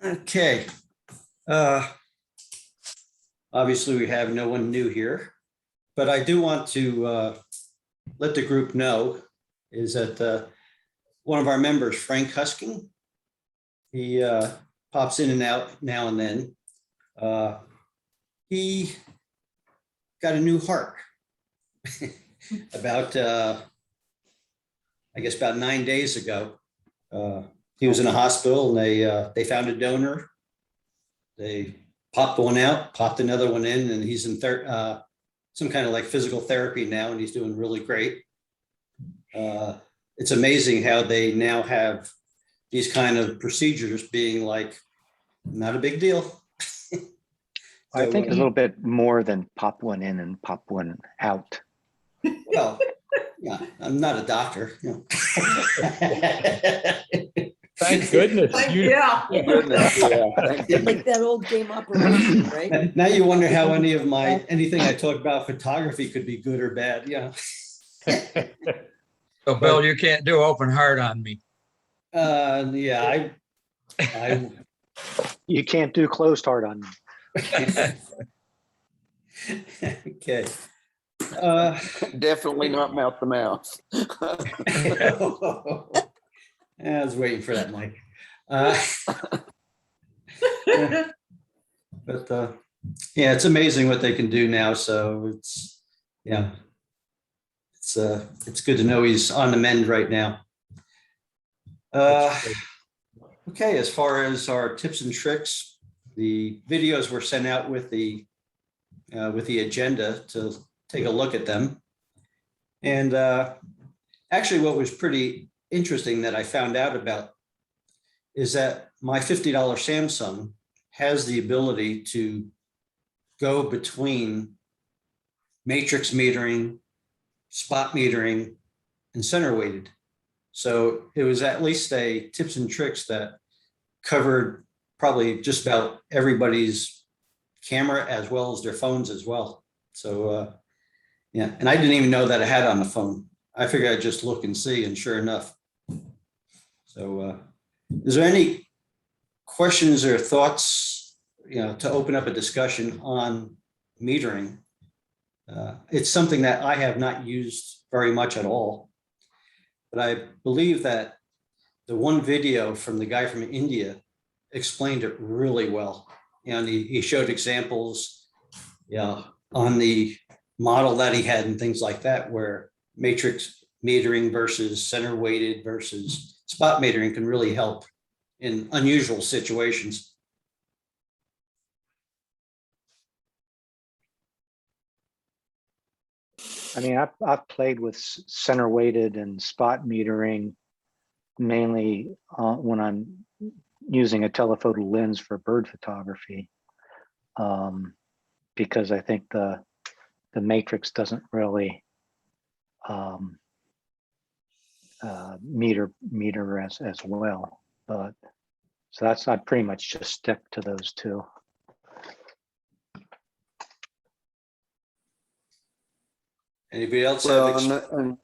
Okay. Obviously, we have no one new here, but I do want to let the group know is that one of our members, Frank Husking, he pops in and out now and then. He got a new heart about, I guess, about 9 days ago. He was in a hospital and they found a donor. They popped one out, popped another one in, and he's in some kind of like physical therapy now, and he's doing really great. It's amazing how they now have these kind of procedures being like, not a big deal. I think a little bit more than pop one in and pop one out. Well, yeah, I'm not a doctor. You know. Thank goodness. Yeah. Thank goodness, yeah. Like that old game Operation, right? Now you wonder how anything I talk about photography could be good or bad. Yeah. So Bill, you can't do open heart on me. Yeah, I You can't do closed heart on me. okay. Definitely not mouth to mouth. I was waiting for that, Mike. But yeah, it's amazing what they can do now. So it's good to know he's on the mend right now. Okay, as far as our tips and tricks, the videos were sent out with the agenda to take a look at them. And actually what was pretty interesting that I found out about is that my $50 Samsung has the ability to go between matrix metering, spot metering, and center weighted. So it was at least a tips and tricks that covered probably just about everybody's camera as well as their phones as well. So yeah, and I didn't even know that I had on the phone. I figured I'd just look and see, and sure enough. So is there any questions or thoughts, to open up a discussion on metering? It's something that I have not used very much at all, but I believe that the one video from the guy from India explained it really well. And he showed examples, on the model that he had and things like that, where matrix metering versus center weighted versus spot metering can really help in unusual situations. I mean, I've played with center weighted and spot metering mainly when I'm using a telephoto lens for bird photography, because I think the matrix doesn't really meter as well. But so I pretty much just stick to those two. Anybody else Well, have? and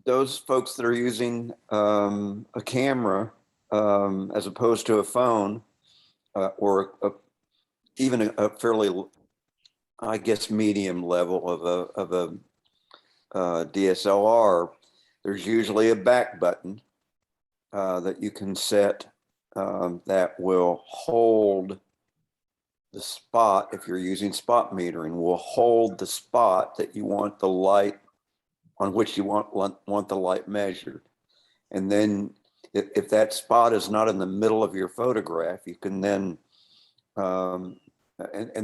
those folks that are using a camera as opposed to a phone or even a fairly, I guess, medium level of a DSLR, there's usually a back button that you can set that will hold the spot. If you're using spot metering, will hold the spot that you want the light on which you want the light measured. And then if that spot is not in the middle of your photograph, you can then and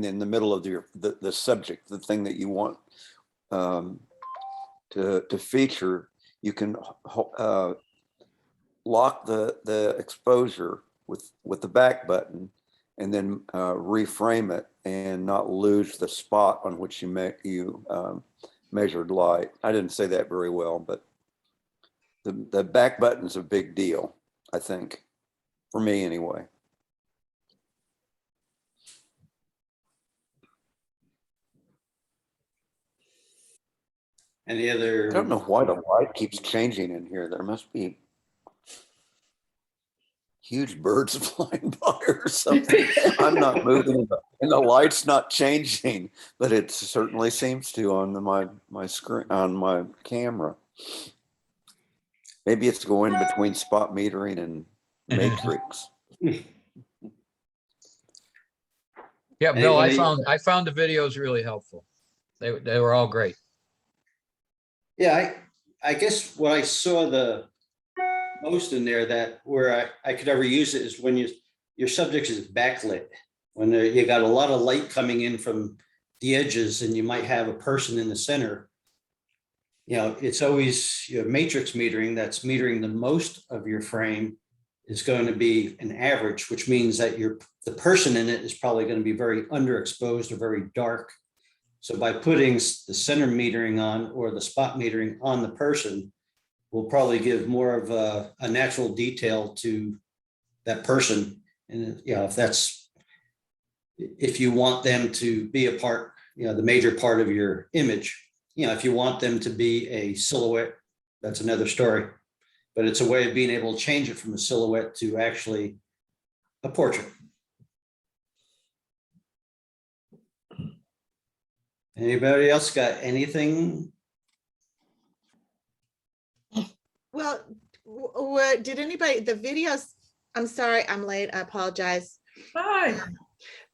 in the middle of the subject, the thing that you want to feature, you can lock the exposure with the back button and then reframe it and not lose the spot on which you measured light. I didn't say that very well, but the back button is a big deal, I think, for me anyway. Any other? I don't know why the light keeps changing in here. There must be. huge birds flying by or something. I'm not moving and the light's not changing, but it certainly seems to on my screen, on my camera. Maybe it's going between spot metering and matrix. Yeah, Bill, Anybody- I found the videos really helpful. They were all great. Yeah, I guess what I saw the most in there that where I could ever use it is when your subject is backlit. When you got a lot of light coming in from the edges and you might have a person in the center. You know, it's always your matrix metering that's metering the most of your frame is going to be an average, which means that the person in it is probably going to be very underexposed or very dark. So by putting the center metering on or the spot metering on the person will probably give more of a natural detail to that person. And you know, if you want them to be a part, you know, the major part of your image, you know, if you want them to be a silhouette, that's another story. But it's a way of being able to change it from a silhouette to actually a portrait. Anybody else got anything? Well, did anybody, the videos, I'm sorry, I'm late, I apologize. Hi.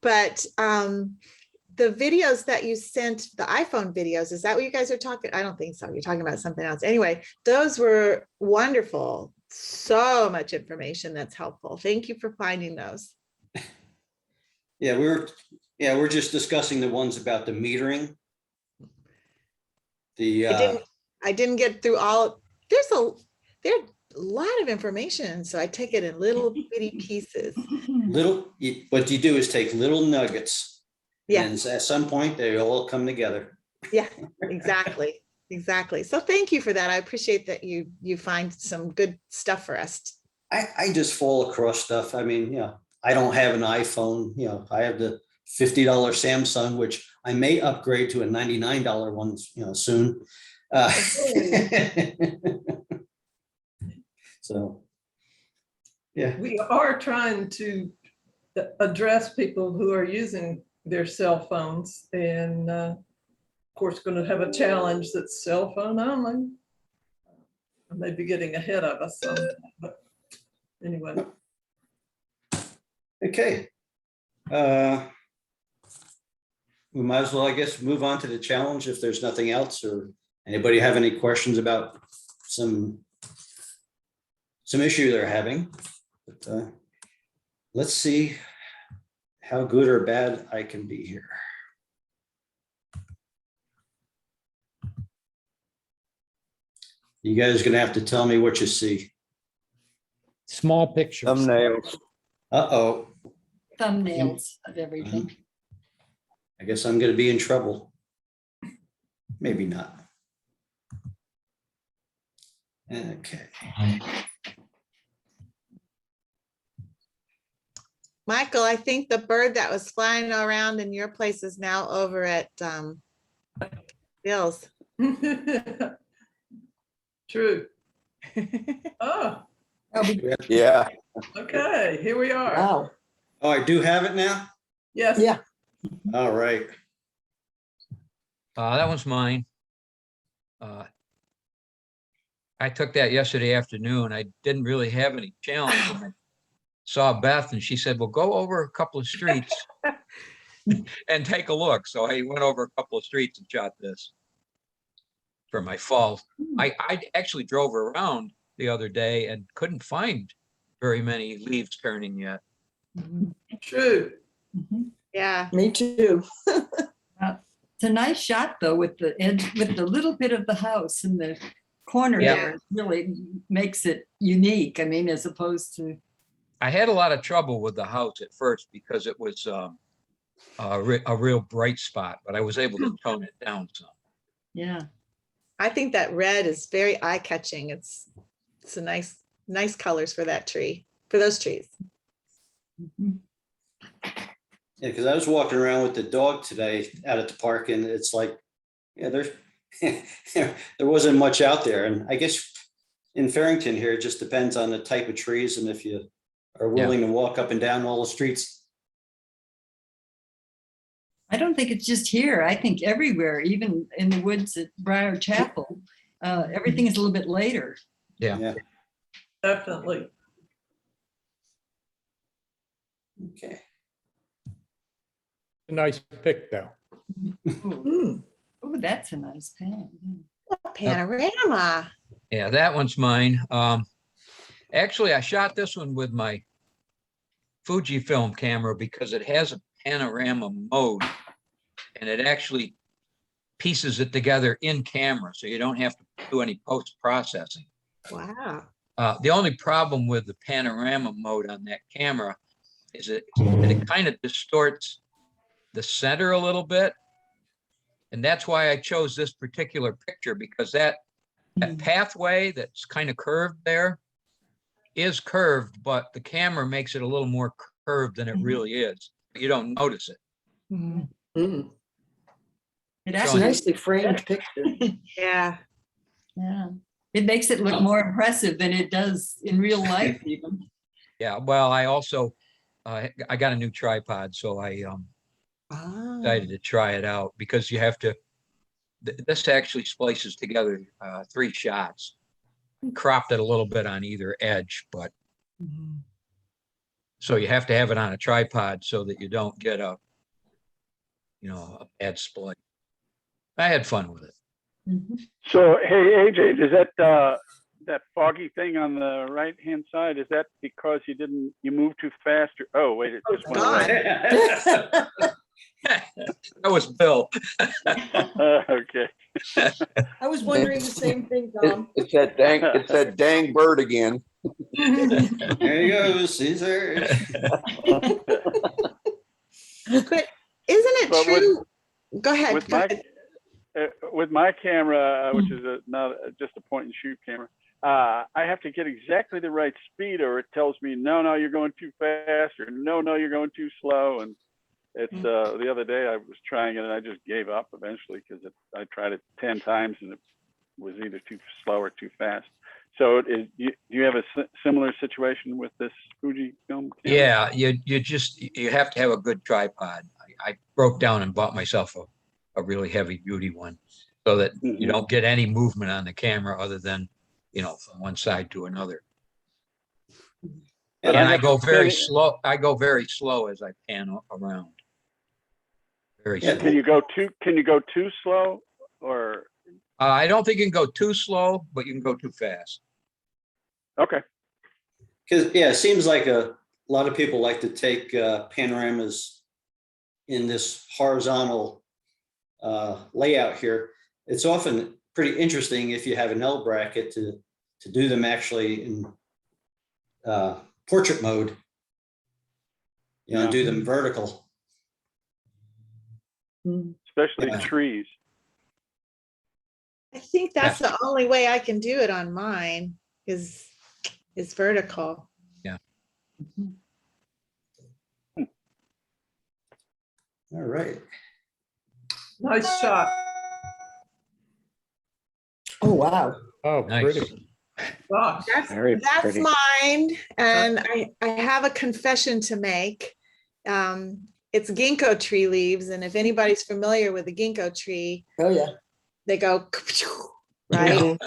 But the videos that you sent, the iPhone videos, is that what you guys are talking? I don't think so. You're talking about something else. Anyway, those were wonderful. So much information that's helpful. Thank you for finding those. Yeah, we're just discussing the ones about the metering. I didn't get through all. There's a lot of information, so I take it in little bitty pieces. What you do is take little nuggets. Yeah. And at some point they all come together. Yeah, exactly. Exactly. So thank you for that. I appreciate that you find some good stuff for us. I just fall across stuff. I mean, you know, I don't have an iPhone, you know, I have the $50 Samsung, which I may upgrade to a $99 one, you know, soon. So, yeah. We are trying to address people who are using their cell phones and of course going to have a challenge that's cell phone only. I may be getting ahead of us, but anyway. Okay. We might as well, I guess, move on to the challenge if there's nothing else, or anybody have any questions about some issue they're having. But let's see how good or bad I can be here. You guys are gonna have to tell me what you see. Small pictures. Thumbnails. Uh-oh, Thumbnails of everything. I guess I'm gonna be in trouble. Maybe not. Okay. Michael, I think the bird that was flying around in your place is now over at Bill's. True. Oh, Yeah. okay, here we are. Wow. Oh, I do have it now? Yes. Yeah. All right. That one's mine. I took that yesterday afternoon. I didn't really have any challenge. I saw Beth and she said, well, go over a couple of streets and take a look. So I went over a couple of streets and shot this for my fall. I actually drove around the other day and couldn't find very many leaves turning yet. True. Yeah. Me too. It's a nice shot though, with the edge, with the little bit of the house in the corner Yeah. there. It really makes it unique. I mean, as opposed to. I had a lot of trouble with the house at first because it was a real bright spot, but I was able to tone it down some. Yeah. I think that red is very eye-catching. It's a nice colors for that tree, for those trees. Mhm. Yeah, because I was walking around with the dog today out at the park and it's like, yeah, there's there wasn't much out there. And I guess in Farrington here, it just depends on the type of trees and if you are willing to walk up and down all the streets. I don't think it's just here. I think everywhere, even in the woods at Briar Chapel, everything is a little bit later. Yeah. Definitely. Okay. Nice pick, though. Hmm, Oh, that's a nice pen. panorama. Yeah, that one's mine. Actually, I shot this one with my Fujifilm camera because it has a panorama mode and it actually pieces it together in camera, so you don't have to do any post-processing. Wow. The only problem with the panorama mode on that camera is that it kind of distorts the center a little bit. And that's why I chose this particular picture, because that pathway that's kind of curved there is curved, but the camera makes it a little more curved than it really is. You don't notice it. Mhm. Mm, It It's a actually, nicely framed picture. Yeah. yeah, it makes it look more impressive than it does in real life even. Yeah, well, I also, I got a new tripod, so I Ah. decided to try it out because you have to, this actually splices together 3 shots. Cropped it a little bit on either edge, but Mhm. so you have to have it on a tripod so that you don't get a bad split. I had fun with it. Mhm. So, hey, AJ, is that that foggy thing on the right-hand side? Is that because you moved too fast? Or, oh, wait, it just went God. away. That was Bill. Okay. I was wondering the same thing, It- Tom. It's that dang bird again. There he goes, Caesar. But isn't it But with- true? Go ahead. with go my ahead. with my camera, which is just a point and shoot camera, I have to get exactly the right speed, or it tells me no, you're going too fast, or no, you're going too slow. And it's the other day I was trying it and I just gave up eventually because I tried it 10 times and it was either too slow or too fast. So do you have a similar situation with this Fujifilm camera? Yeah, you have to have a good tripod. I broke down and bought myself a really heavy duty one so that you don't get any movement on the camera other than, from one side to another. But And I I have go to very say- slow. I go very slow as I pan around. Very Yeah, slow. Can you go too slow, or I don't think you can go too slow, but you can go too fast. okay? Because, yeah, it seems like a lot of people like to take panoramas in this horizontal layout here. It's often pretty interesting if you have an L bracket to do them actually in portrait mode, Yeah. do them vertical. Especially Yeah. trees. I think that's the only way I can do it on mine is vertical. All right. Nice shot. Oh, wow. Oh, Nice. pretty. Gosh. Very That's pretty. mine. And I have a confession to make. It's ginkgo tree leaves. And if anybody's familiar with the ginkgo tree, Oh, yeah. they go right.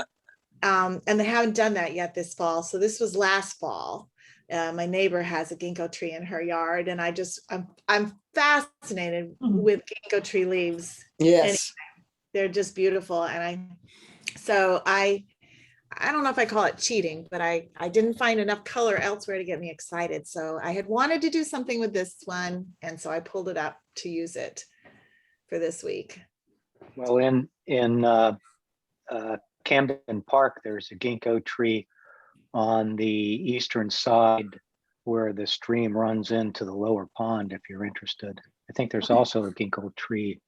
And they haven't done that yet this fall. So this was last fall. My neighbor has a ginkgo tree in her yard, and I'm fascinated with ginkgo tree leaves. Yes. They're just beautiful. And I don't know if I call it cheating, but I didn't find enough color elsewhere to get me excited. So I had wanted to do something with this one, and so I pulled it up to use it for this week. Well, in Camden Park, there's a ginkgo tree on the eastern side where the stream runs into the lower pond, if you're interested. I think there's also a ginkgo tree,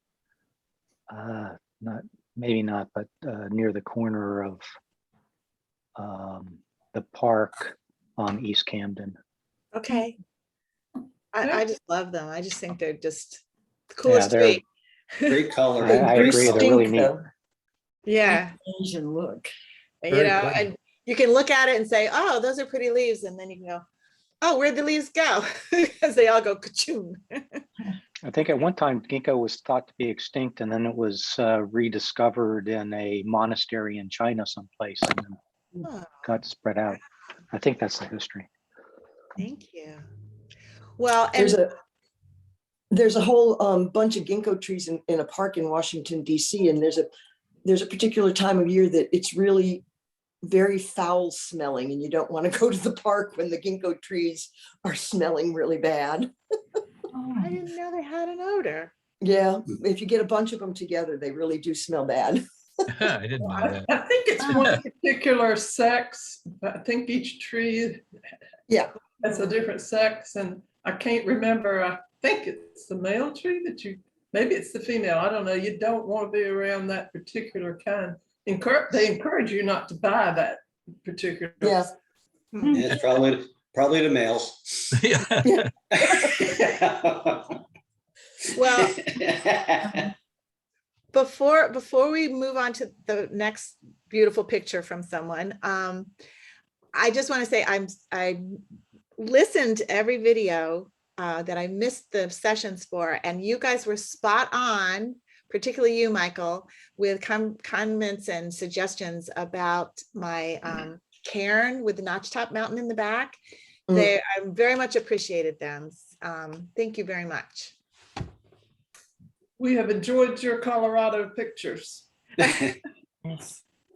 maybe not, but near the corner of the park on East Camden. Okay. I just love them. I just think they're just the Yeah, coolest they're, tree. Great color. I agree, they're really Stink, neat. though. Yeah. Asian look. You Very know, pretty. and you can look at it and say, oh, those are pretty leaves. And then you can go, oh, where'd the leaves go? Because they all go ka-choom. I think at one time ginkgo was thought to be extinct, and then it was rediscovered in a monastery in China someplace and then Oh, got spread out. I think that's the history. thank you. Well, There's and a there's a whole bunch of ginkgo trees in a park in Washington, DC, and there's a particular time of year that it's really very foul smelling, and you don't want to go to the park when the ginkgo trees are smelling really bad. I didn't know they had an odor. Yeah, if you get a bunch of them together, they really do smell bad. I didn't know I that. I think it's one particular sex. I think each tree Yeah, has a different sex, and I can't remember. I think it's the male tree that maybe it's the female. I don't know. You don't want to be around that particular kind. They encourage you not to buy that particular. yeah. Yeah, it's probably the males. Yeah. Well, before we move on to the next beautiful picture from someone, I just want to say I listened to every video that I missed the sessions for, and you guys were spot on, particularly you, Michael, with comments and suggestions about my cairn with the notch-top mountain in the back. I very much appreciated them. Thank you very much. We have enjoyed your Colorado pictures.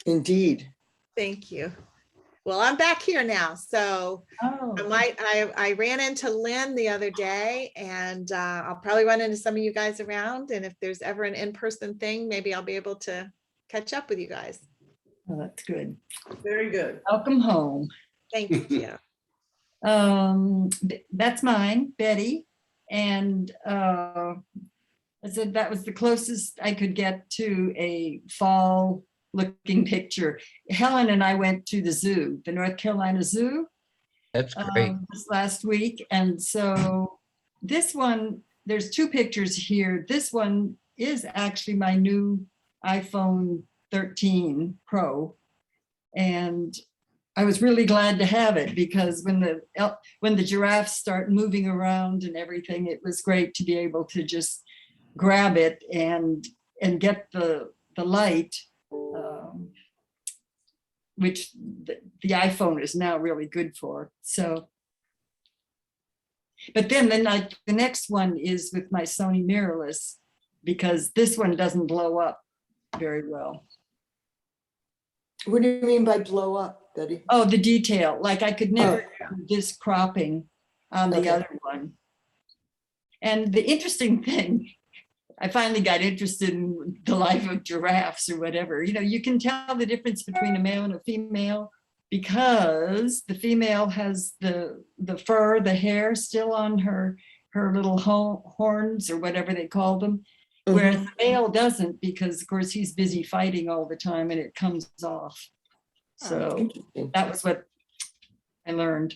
Indeed. Thank you. Well, I'm back here now, so Oh, I ran into Lynn the other day, and I'll probably run into some of you guys around. And if there's ever an in-person thing, maybe I'll be able to catch up with you guys. well, that's good. Very good. Welcome home. Thank you. That's mine, Betty. And I said that was the closest I could get to a fall looking picture. Helen and I went to the zoo, the North Carolina Zoo, That's great. this last week. And so this one, there's two pictures here. This one is actually my new iPhone 13 Pro. And I was really glad to have it because when the giraffes start moving around and everything, it was great to be able to just grab it and get the light, which the iPhone is now really good for. So, but then the next one is with my Sony mirrorless, because this one doesn't blow up very well. What do you mean by blow up, Betty? Oh, the detail, like I could never do this cropping on the other one. And the interesting thing, I finally got interested in the life of giraffes or whatever. You know, you can tell the difference between a male and a female because the female has the fur, the hair still on her little horns or whatever they call them, whereas the male doesn't, because of course he's busy fighting all the time and it comes off. So that was what I learned.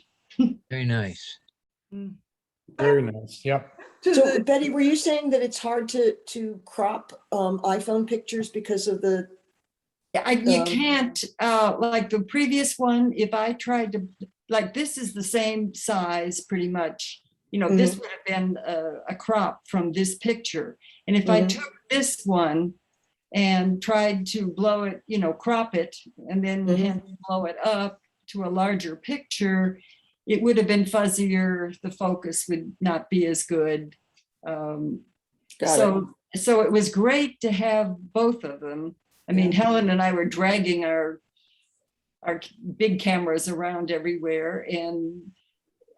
Very nice. Very nice. Yep. So Betty, were you saying that it's hard to crop iPhone pictures because of the? You can't, like the previous one, if I tried to, like this is the same size pretty much. You know, this would have been a crop from this picture. And if I took this one and tried to blow it, you know, crop it and then blow it up to a larger picture, it would have been fuzzier. The focus would not be as good. So it was great to have both of them. I mean, Helen and I were dragging our big cameras around everywhere. And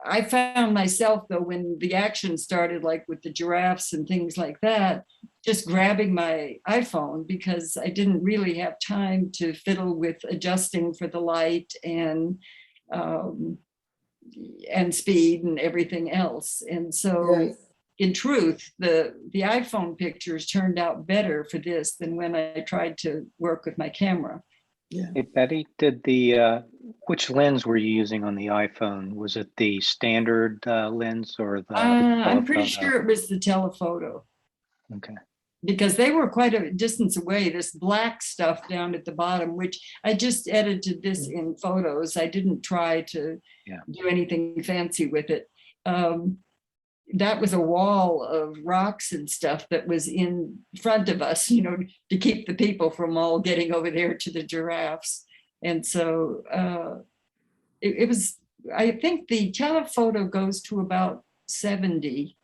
I found myself, though, when the action started, like with the giraffes and things like that, just grabbing my iPhone because I didn't really have time to fiddle with adjusting for the light and speed and everything else. And so in truth, the iPhone pictures turned out better for this than when I tried to work with my camera. Hey, Betty, did which lens were you using on the iPhone? Was it the standard lens or the I'm pretty telephoto? sure it was the telephoto. Okay. because they were quite a distance away, this black stuff down at the bottom, which I just edited this in photos. I didn't try to do anything fancy with it. That was a wall of rocks and stuff that was in front of us, to keep the people from all getting over there to the giraffes. And so it was, I think the telephoto goes to about 70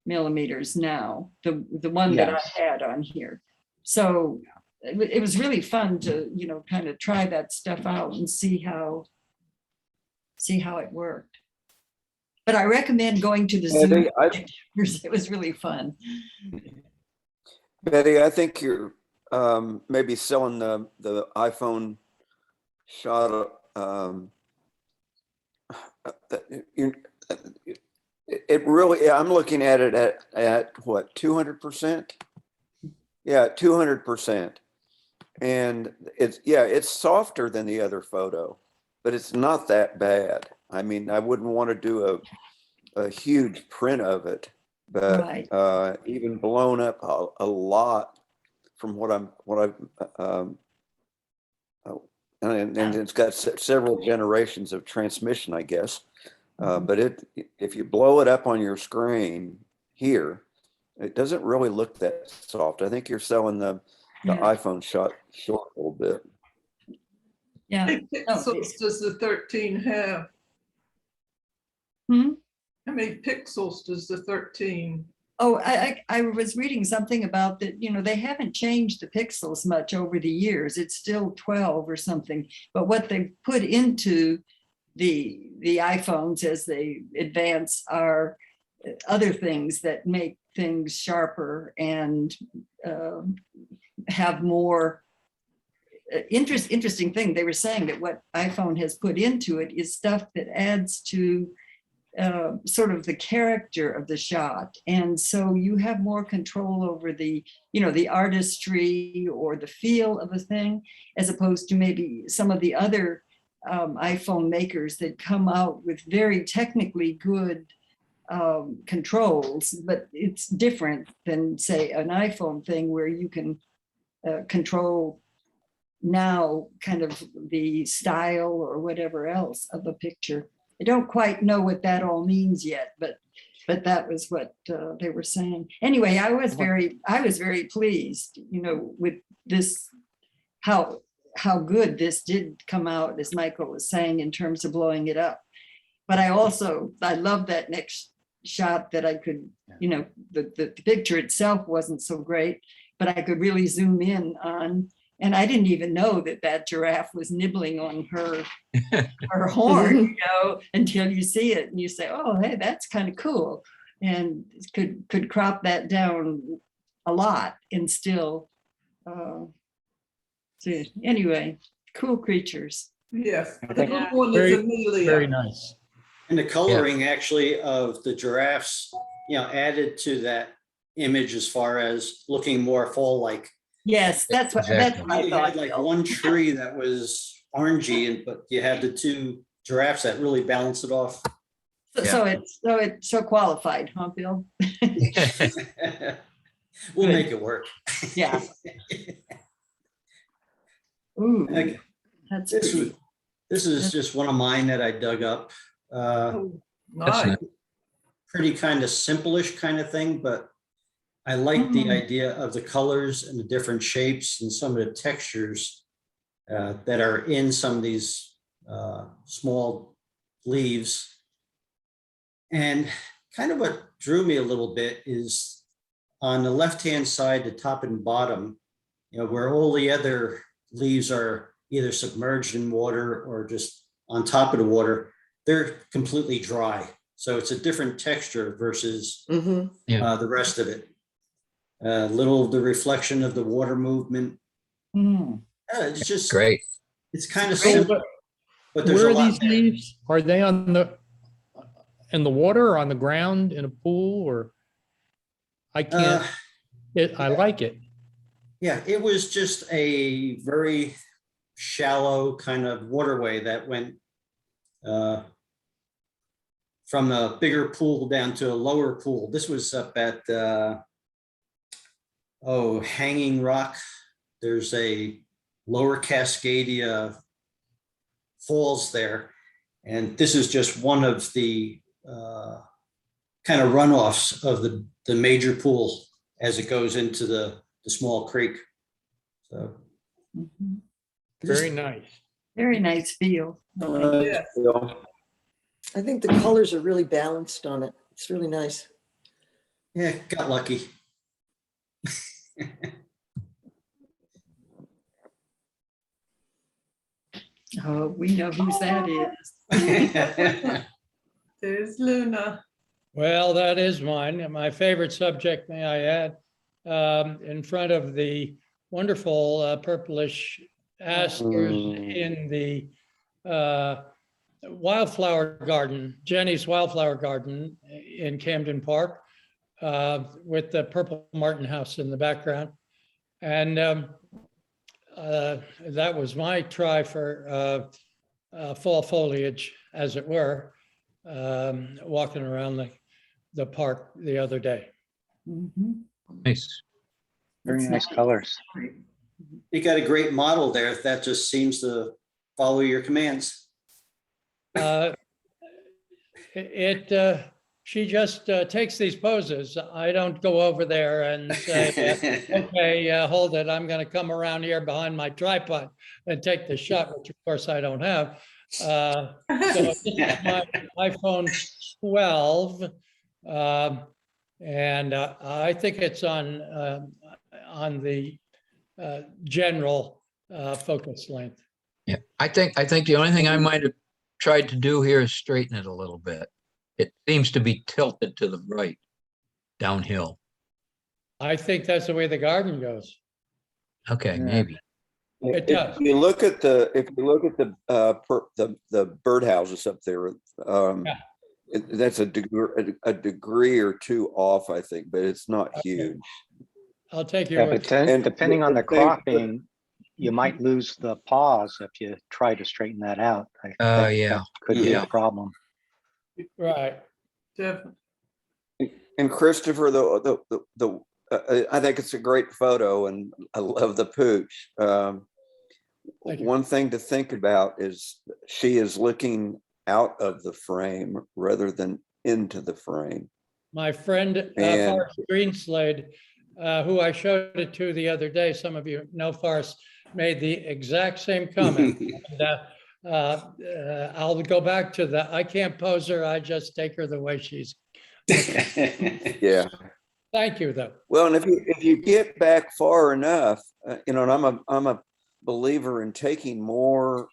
millimeters now, the one that I had on here. So it was really fun to, kind of try that stuff out and see how it worked. But I recommend going to the Zoom. It was really fun. Betty, I think you're maybe selling the iPhone shot. It really, I'm looking at it at what, 200%? Yeah, 200%. And it's softer than the other photo, but it's not that bad. I mean, I wouldn't want to do a huge print of it, but Right. even blown up a lot from what I've and it's got several generations of transmission, I guess. But if you blow it up on your screen here, it doesn't really look that soft. I think you're selling the iPhone shot short a little bit. Yeah. How many pixels does the 13 have? Hmm? How many pixels does the 13? Oh, I was reading something about that, they haven't changed the pixels much over the years. It's still 12 or something. But what they put into the iPhones as they advance are other things that make things sharper and have more interesting thing. They were saying that what iPhone has put into it is stuff that adds to sort of the character of the shot. And so you have more control over the artistry or the feel of a thing, as opposed to maybe some of the other iPhone makers that come out with very technically good controls, but it's different than, say, an iPhone thing where you can control now kind of the style or whatever else of a picture. I don't quite know what that all means yet, but that was what they were saying. Anyway, I was very pleased, with this, how good this did come out, as Michael was saying, in terms of blowing it up. But I love that next shot that I could, the picture itself wasn't so great, but I could really zoom in on. And I didn't even know that giraffe was nibbling on her horn, until you see it and you say, oh, hey, that's kind of cool. And could crop that down a lot and still. So anyway, cool creatures. Yes, I the think little one is very, Amelia. very nice. And the coloring actually of the giraffes, added to that image as far as looking more fall-like. Yes, that's what Exactly. I You thought. had like one tree that was orangey, but you had the two giraffes that really balance it off. So it's so qualified, huh, Bill? We'll make it work. Yeah. Ooh, Okay. that's This pretty. is just one of mine that I dug up. Oh, That's nice. Pretty kind of simple-ish kind of thing, but I like the idea of the colors and the different shapes and some of the textures that are in some of these small leaves. And kind of what drew me a little bit is on the left-hand side, the top and bottom, where all the other leaves are either submerged in water or just on top of the water, they're completely dry. So it's a different texture versus the rest of it. Little the reflection of the water movement. It's just Great. It's kind of So, simple, but there's where a are lot these there. leaves? Are they in the water or on the ground in a pool, or I can't, I like it. Yeah, it was just a very shallow kind of waterway that went from a bigger pool down to a lower pool. This was up at Hanging Rock. There's a lower Cascadia falls there. And this is just one of the kind of runoffs of the major pool as it goes into the small creek. So Mhm. Very nice. Very nice view. Yes. I think the colors are really balanced on it. It's really nice. yeah, got lucky. Oh, we know whose that is. There's Luna. Well, that is mine. And my favorite subject, may I add, in front of the wonderful purplish asters in the wildflower garden, Jenny's wildflower garden in Camden Park, with the purple Martin house in the background. And that was my try for fall foliage, as it were, walking around the park the other day. Mhm. Nice. Very That's nice colors. You got a great model there. That just seems to follow your commands. She just takes these poses. I don't go over there and say, okay, hold it. I'm going to come around here behind my tripod and take the shot, which of course I don't have. So this is my iPhone 12, and I think it's on the general focus length. Yeah, I think the only thing I might have tried to do here is straighten it a little bit. It seems to be tilted to the right, downhill. I think that's the way the garden goes. Okay, Yeah. maybe. It does. If you look at the birdhouses up there, Yeah. that's a degree or two off, I think, but it's not Okay. huge. I'll take Yeah, your but word. And depending on the they- cropping, you might lose the pause if you try to straighten that out. I think Yeah. that could be Yeah. a problem. Right. Definitely. And Christopher, I think it's a great photo, and I love the pooch. Thank you. One thing to think about is she is looking out of the frame rather than into the frame. My friend And- Forrest Greenslade, who I showed it to the other day, some of you know Forrest, made the exact same comment. And, I'll go back to the, I can't pose her, I just take her the way she's. Yeah. Thank you, though. Well, and if you get back far enough, and I'm a believer in taking more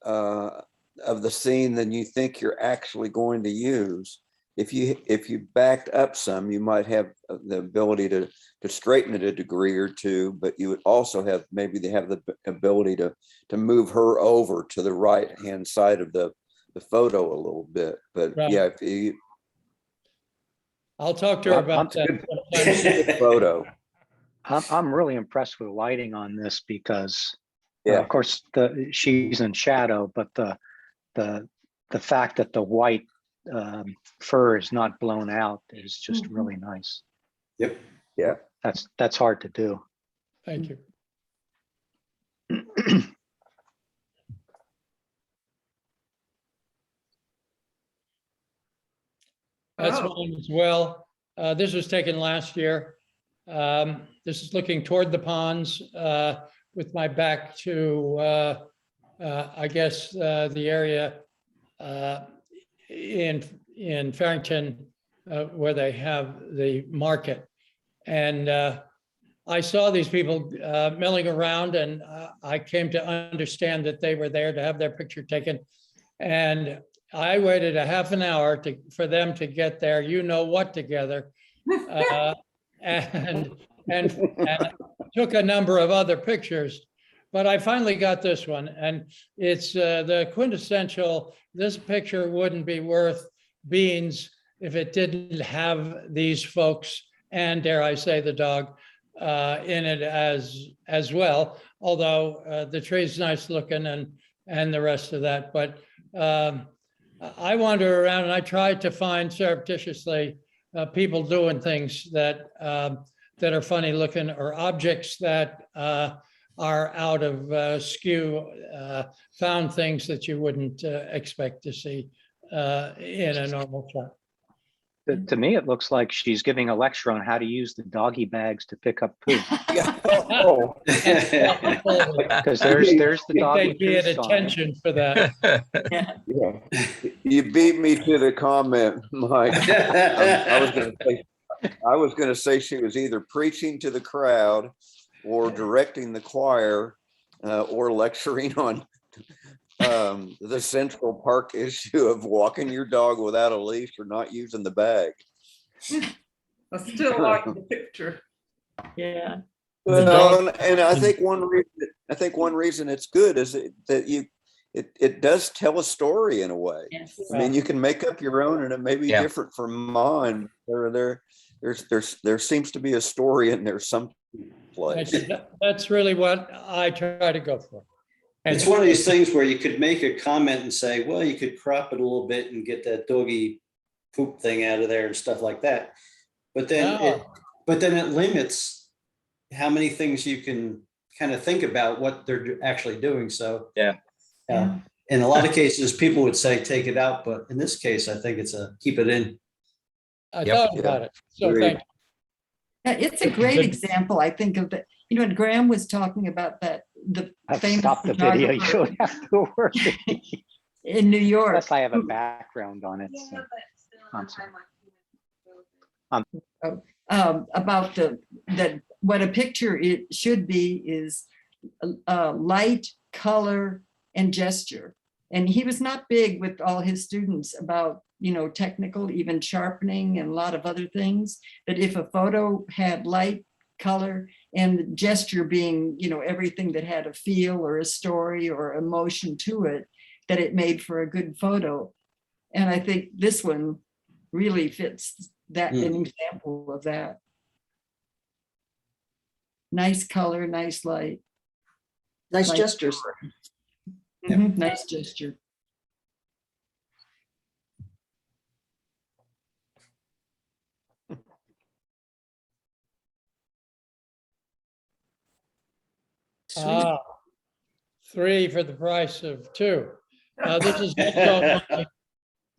of the scene than you think you're actually going to use. If you backed up some, you might have the ability to straighten it a degree or two, but you would also have the ability to move her over to the right hand side of the photo a little bit. But Right. yeah, if you I'll talk to her about that sometime. good photo. I'm really impressed with the lighting on this because, Yeah. of course, she's in shadow, but the fact that the white fur is not blown out is just really nice. Yep. Yeah. That's hard to do. Thank you. That's Oh. one as well. This was taken last year. This is looking toward the ponds with my back to, I guess, the area in Farrington where they have the market. And I saw these people milling around, and I came to understand that they were there to have their picture taken. And I waited a half an hour for them to get their you know what together, and took a number of other pictures. But I finally got this one, and it's the quintessential. This picture wouldn't be worth beans if it didn't have these folks and, dare I say, the dog in it as well. Although the tree's nice looking and the rest of that, but. I wander around and I try to find surreptitiously people doing things that that are funny looking, or objects that are out of skew, found things that you wouldn't expect to see in a normal shot. To me, it looks like she's giving a lecture on how to use the doggy bags to pick up poo. Oh, Because there's the They doggy be poo at sign. attention for that. Yeah. yeah. You beat me to the comment, Mike. I was going to say she was either preaching to the crowd or directing the choir or lecturing on the Central Park issue of walking your dog without a leash or not using the bag. I still like the picture. Yeah. Well, and I think one reason it's good is that it does tell a story in a way. Yes. I mean, you can make up your own, and it may be Yeah. different from mine. There seems to be a story in there someplace. That's really what I try to go for. And It's one of these things where you could make a comment and say, well, you could crop it a little bit and get that doggy poop thing out of there and stuff like that. But then it limits how many things you can kind of think about what they're actually doing. So Yeah. In a lot of cases, people would say take it out, but in this case, I think it's a keep it in. I Yep. thought about it. So thank you. Yeah, it's a great example, I think, of the, when Graham was talking about that, the I've famous stopped the video. You photographer don't have to worry. in New York. Unless I have a background on it. So. I'm sorry. About that what a picture it should be is light, color, and gesture. And he was not big with all his students about, technical, even sharpening and a lot of other things. But if a photo had light, color, and gesture being, everything that had a feel or a story or emotion to it, that it made for a good photo. And I think this one really fits that, an example of that. Nice color, nice light. Nice Like- gestures. Mhm, nice gesture. Sweet. 3 for the price of 2.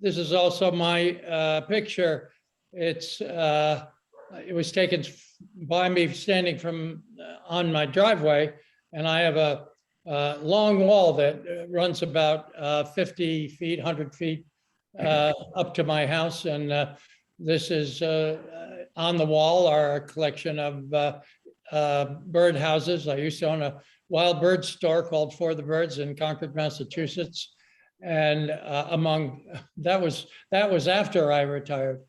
This is also my picture. It was taken by me standing on my driveway, and I have a long wall that runs about 50 feet, 100 feet up to my house. And this is on the wall are a collection of bird houses. I used to own a wild bird store called For the Birds in Concord, Massachusetts. And that was after I retired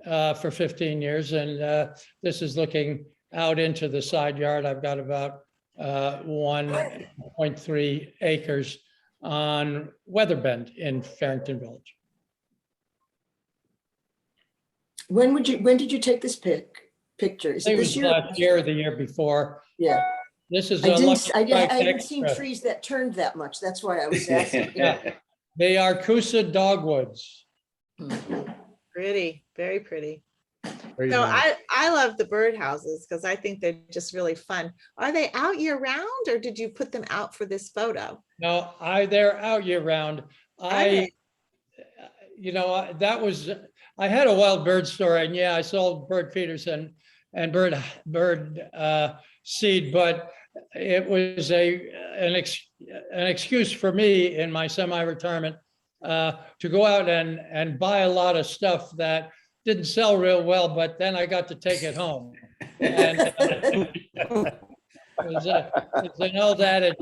for 15 years. And this is looking out into the side yard. I've got about 1.3 acres on Weatherbend in Farrington Village. When did you take this picture? Is I it think it this was year? last year or the year before. Yeah. This is I a Lucky Strike hadn't seen Extra. trees that turned that much. That's why I was asking. Yeah. They are Coosa dogwoods. Pretty, very pretty. Very So nice. I love the birdhouses because I think they're just really fun. Are they out year round or did you put them out for this photo? No, they're out year round. I had a wild bird store, and yeah, I sold bird feeders and bird seed, but it was an excuse for me in my semi-retirement to go out and buy a lot of stuff that didn't sell real well, but then I got to take it home. And it's an old adage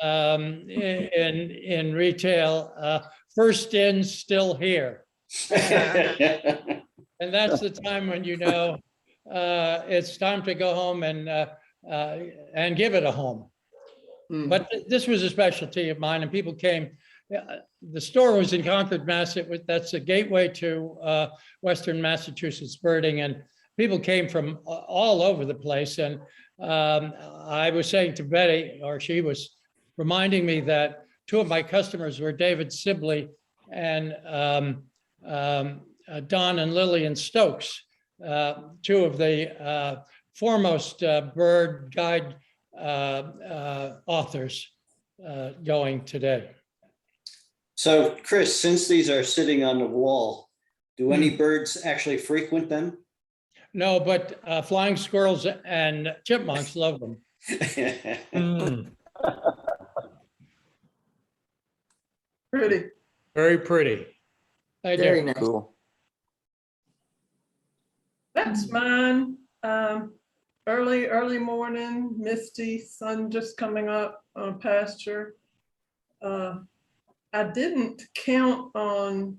in retail, first in, still here. And that's the time when it's time to go home and give it a home. But this was a specialty of mine, and people came. The store was in Concord, Mass. That's a gateway to Western Massachusetts birding, and people came from all over the place. And I was saying to Betty, or she was reminding me that 2 of my customers were David Sibley and Don and Lillian Stokes, two of the foremost bird guide authors going today. So Chris, since these are sitting on the wall, do any birds actually frequent them? No, but flying squirrels and chipmunks love them. Mm, Pretty. Very pretty. They Very do. nice. Cool. That's mine. Early morning, misty, sun just coming up on pasture. I didn't count on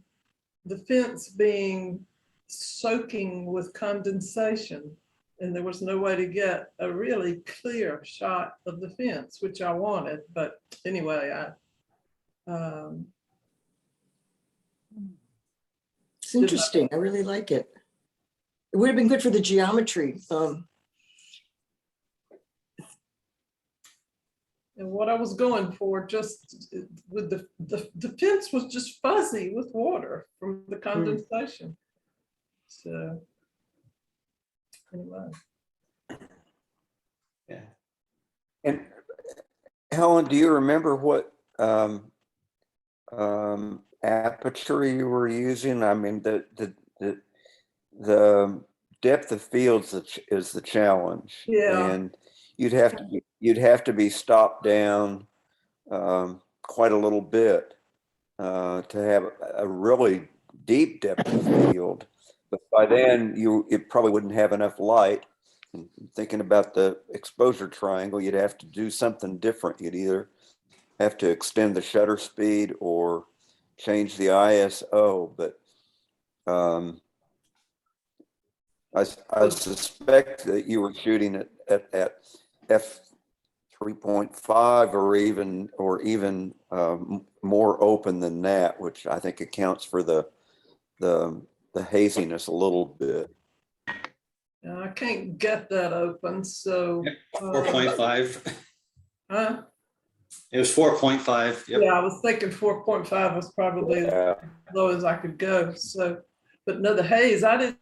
the fence being soaking with condensation, and there was no way to get a really clear shot of the fence, which I wanted. But anyway, It's interesting. I really like it. It would have been good for the geometry. and what I was going for, just with the fence was just fuzzy with water from the condensation. So anyway. Yeah. And Helen, do you remember what aperture you were using? I mean, the depth of fields is the challenge. Yeah. And you'd have to be stopped down quite a little bit to have a really deep depth of field. But by then it probably wouldn't have enough light. And thinking about the exposure triangle, you'd have to do something different. You'd either have to extend the shutter speed or change the ISO. But I suspect that you were shooting at f 3.5 or even more open than that, which I think accounts for the haziness a little bit. I can't get that open, so. 4.5. Huh? It was 4.5. Yep. Yeah, I was thinking 4.5 was probably as low as I could go. So, but no, the haze, I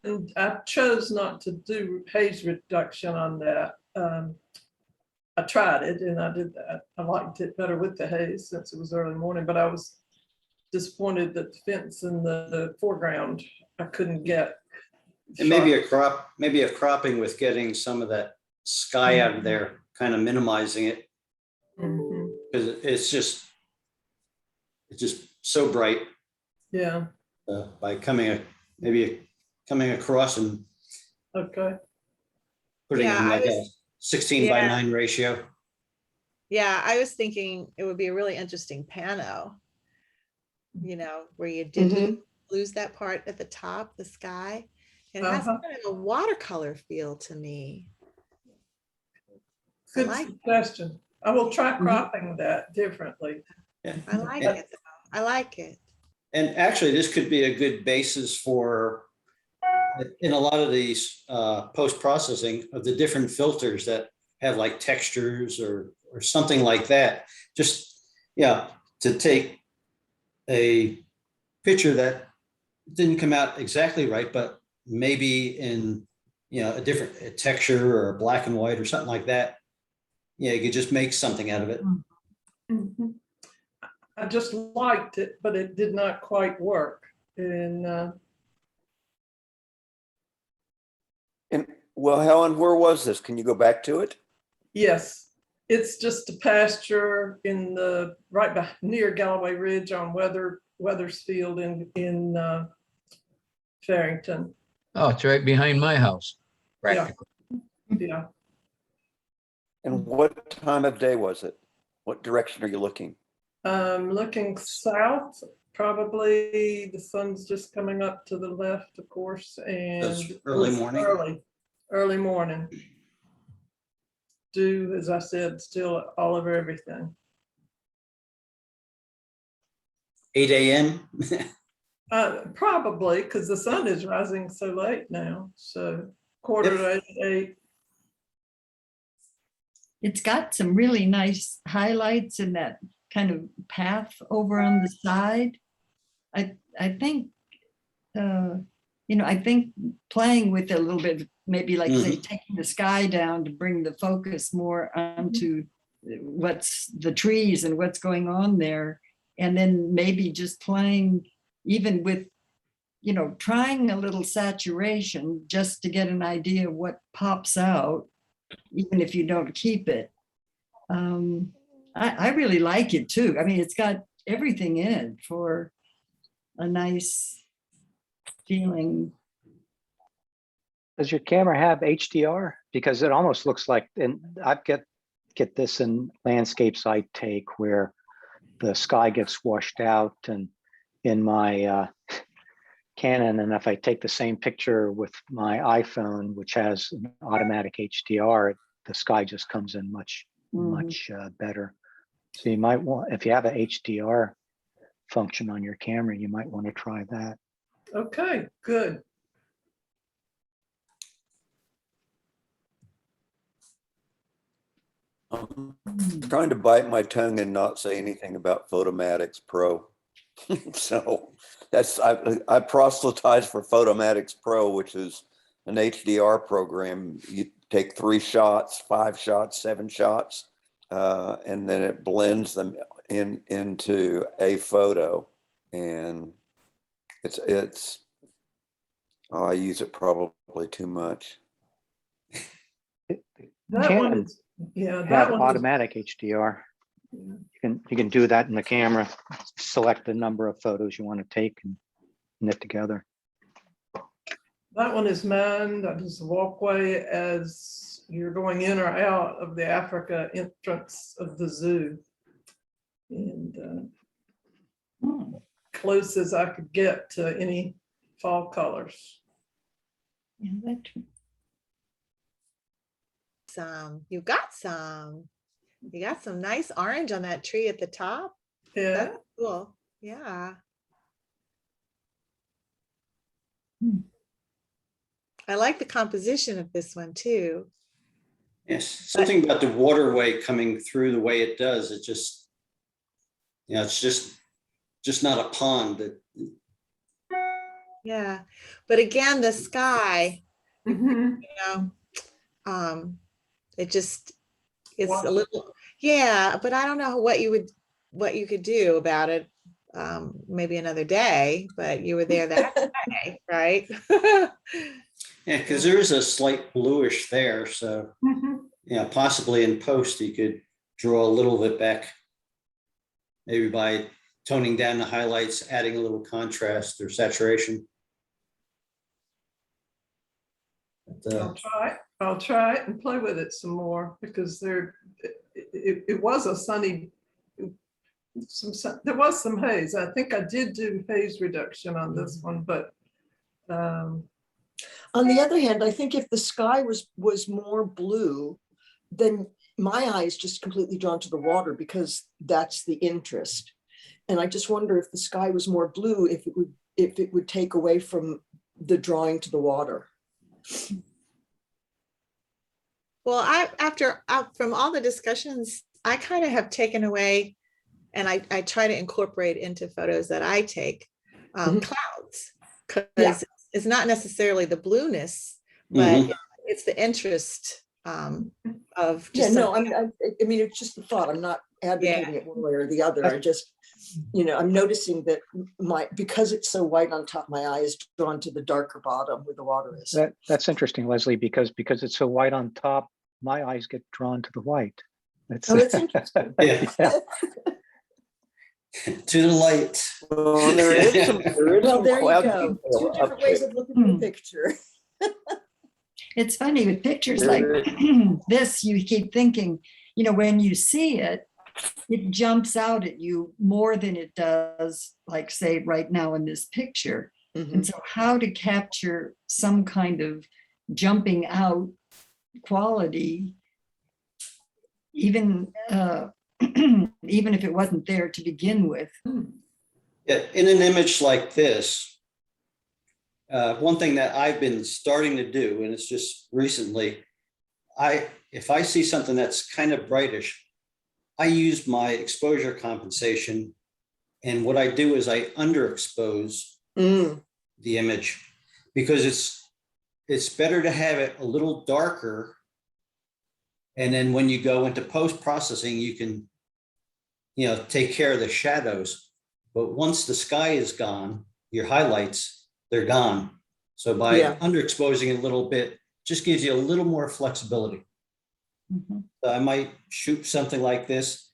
chose not to do haze reduction on that. I tried it and I did that. I liked it better with the haze since it was early morning, but I was disappointed that the fence in the foreground, I couldn't get. And maybe a cropping with getting some of that sky out of there, kind of minimizing it, because it's just so bright. Yeah. By coming across and Okay. putting Yeah, in I like a was- 16:9 ratio. Yeah, I was thinking it would be a really interesting pano, where you didn't lose that part at the top, the sky. It has kind of a watercolor feel to me. Good like suggestion. I will try cropping that differently. Yeah. I like it. I like it. And actually, this could be a good basis for, in a lot of these post-processing of the different filters that have like textures or something like that. Just, to take a picture that didn't come out exactly right, but maybe in, a different texture or black and white or something like that. Yeah, you could just make something out of it. I just liked it, but it did not quite work. And well, Helen, where was this? Can you go back to it? yes, it's just a pasture in the near Galloway Ridge on Weathersfield in Farrington. Oh, it's right behind my house, practically. Yeah. And what time of day was it? What direction are you looking? Looking south, probably the sun's just coming up to the left, of course, and That's early morning. Early morning. Dew, as I said, still all over everything. 8 a.m. Probably because the sun is rising so late now. So 7:45. It's got some really nice highlights in that kind of path over on the side. I think I think playing with it a little bit, maybe like say Mhm. taking the sky down to bring the focus more onto what's the trees and what's going on there. And then maybe just playing even with, trying a little saturation just to get an idea of what pops out, even if you don't keep it. I really like it too. I mean, it's got everything in it for a nice feeling. Does your camera have HDR? Because it almost looks like, and I get this in landscapes I take where the sky gets washed out, and in my Canon, and if I take the same picture with my iPhone, which has an automatic HDR, the sky just comes in much better. So you might want, if you have a HDR function on your camera, you might want to try that. Okay, good. I'm trying to bite my tongue and not say anything about Photomatix Pro. So I proselytize for Photomatix Pro, which is an HDR program. You take 3 shots, 5 shots, 7 shots, and then it blends them into a photo. And I use it probably too much. That one Canon is, yeah, have that one is, automatic HDR. You can do that in the camera. Select the number of photos you want to take and knit together. that one is mine. That is the walkway as you're going in or out of the Africa entrance of the zoo. And close as I could get to any fall colors. Yeah, that's true. You got some nice orange on that tree at the top. Yeah, That's cool. Yeah. I like the composition of this one too. Yes, something about the waterway coming through the way it does. It just, it's just not a pond. Yeah. But again, the sky, mhm. it just, it's Wow. a little, yeah, but I don't know what you could do about it. Maybe another day, but you were there that day, right? Yeah, because there is a slight bluish there. So, Mhm. possibly in post, you could draw a little bit back, maybe by toning down the highlights, adding a little contrast or saturation. But, I'll try it and play with it some more because it was a sunny, there was some haze. I think I did do haze reduction on this one, but On the other hand, I think if the sky was more blue, then my eye is just completely drawn to the water because that's the interest. And I just wonder if the sky was more blue, if it would take away from the drawing to the water. Well, from all the discussions, I kind of have taken away, and I try to incorporate into photos that I take, clouds, because it's not necessarily the blueness, but it's the interest of just No, I mean, it's just the thought. I'm not advocating it one way or the other. I just, I'm noticing that because it's so white on top, my eye is drawn to the darker bottom where the water is. That's interesting, Leslie, because it's so white on top, my eyes get drawn to the white. That's interesting. Yeah. To the light. Well, there is some Well, there you cloud go. detail 2 up different ways there. of looking at the picture. It's funny with pictures like this, you keep thinking, when you see it, it jumps out at you more than it does, like say right now in this picture. And so how to capture some kind of jumping out quality, even even if it wasn't there to begin with. Yeah, in an image like this, one thing that I've been starting to do, and it's just recently, if I see something that's kind of brightish, I use my exposure compensation, and what I do is I underexpose the image, because it's better to have it a little darker. And then when you go into post-processing, you can, take care of the shadows. But once the sky is gone, your highlights, they're gone. So by Yeah. underexposing it a little bit, just gives you a little more flexibility. Mhm. So I might shoot something like this,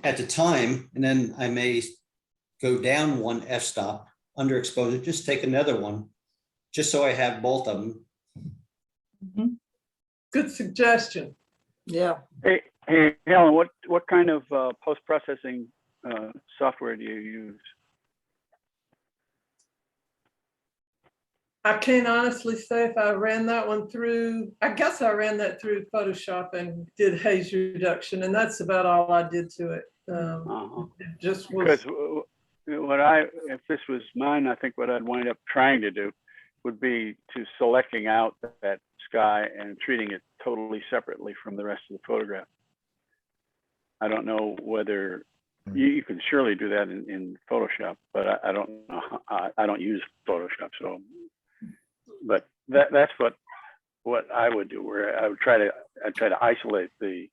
at the time, and then I may go down one f-stop, underexpose it, just take another one, just so I have both of them. Mhm. Good suggestion. Yeah. Hey, Helen, what kind of post-processing software do you use? I can't honestly say if I ran that one through, I guess I ran that through Photoshop and did haze reduction, and that's about all I did to it. It just was. Because if this was mine, I think what I'd wind up trying to do would be to selecting out that sky and treating it totally separately from the rest of the photograph. I don't know whether you can surely do that in Photoshop, but I don't know. I don't use Photoshop, so. But that's what I would do, where I'd try to isolate the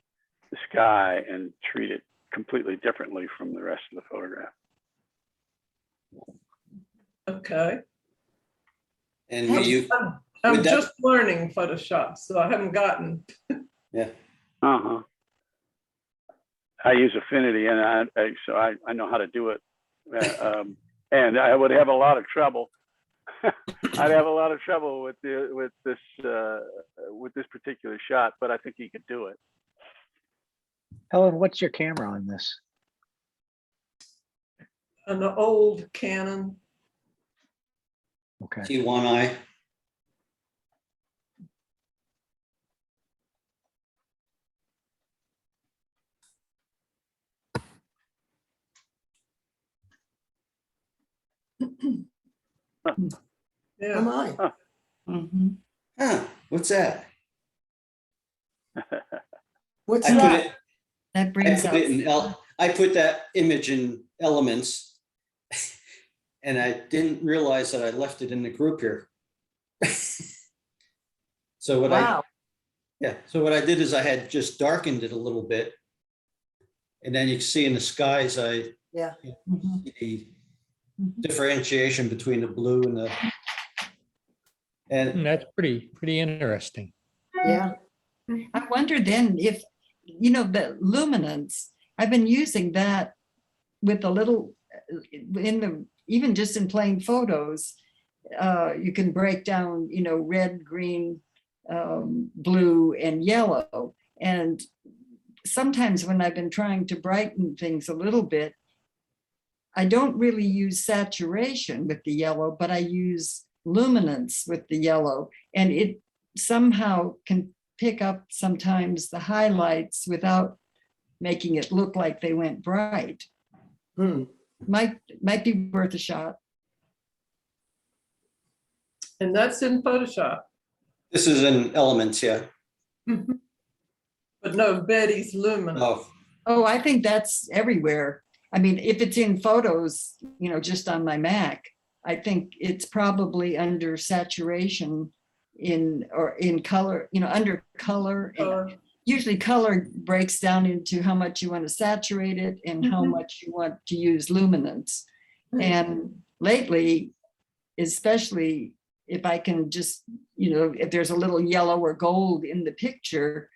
sky and treat it completely differently from the rest of the photograph. Okay. And you, I'm Would that- just learning Photoshop, so I haven't gotten. yeah, I use Affinity, and so I know how to do it, and I would have a lot of trouble. I'd have a lot of trouble with this particular shot, but I think he could do it. Helen, what's your camera on this? An old Canon. Okay. T1i. Yeah. Am I? Mhm. What's that? What's I put that? it, That brings out. I put that image in Elements, and I didn't realize that I left it in the group here. So what Wow. so what I did is I had just darkened it a little bit. And then you can see in the skies, Yeah. Mhm. see the differentiation between the blue and That's pretty interesting. Yeah. I wonder then if, the luminance, I've been using that with a little, even just in plain photos, you can break down, red, green, blue, and yellow. And sometimes when I've been trying to brighten things a little bit, I don't really use saturation with the yellow, but I use luminance with the yellow. And it somehow can pick up sometimes the highlights without making it look like they went bright. Might be worth a shot. And that's in Photoshop. this is in Elements, yeah. But no, Betty's Luminance. Oh, Oh, I think that's everywhere. I mean, if it's in photos, just on my Mac, I think it's probably under saturation in color, under color. And usually color breaks down into how much you want to saturate it and how much you want to use luminance. And lately, especially if I can just, if there's a little yellow or gold in the picture,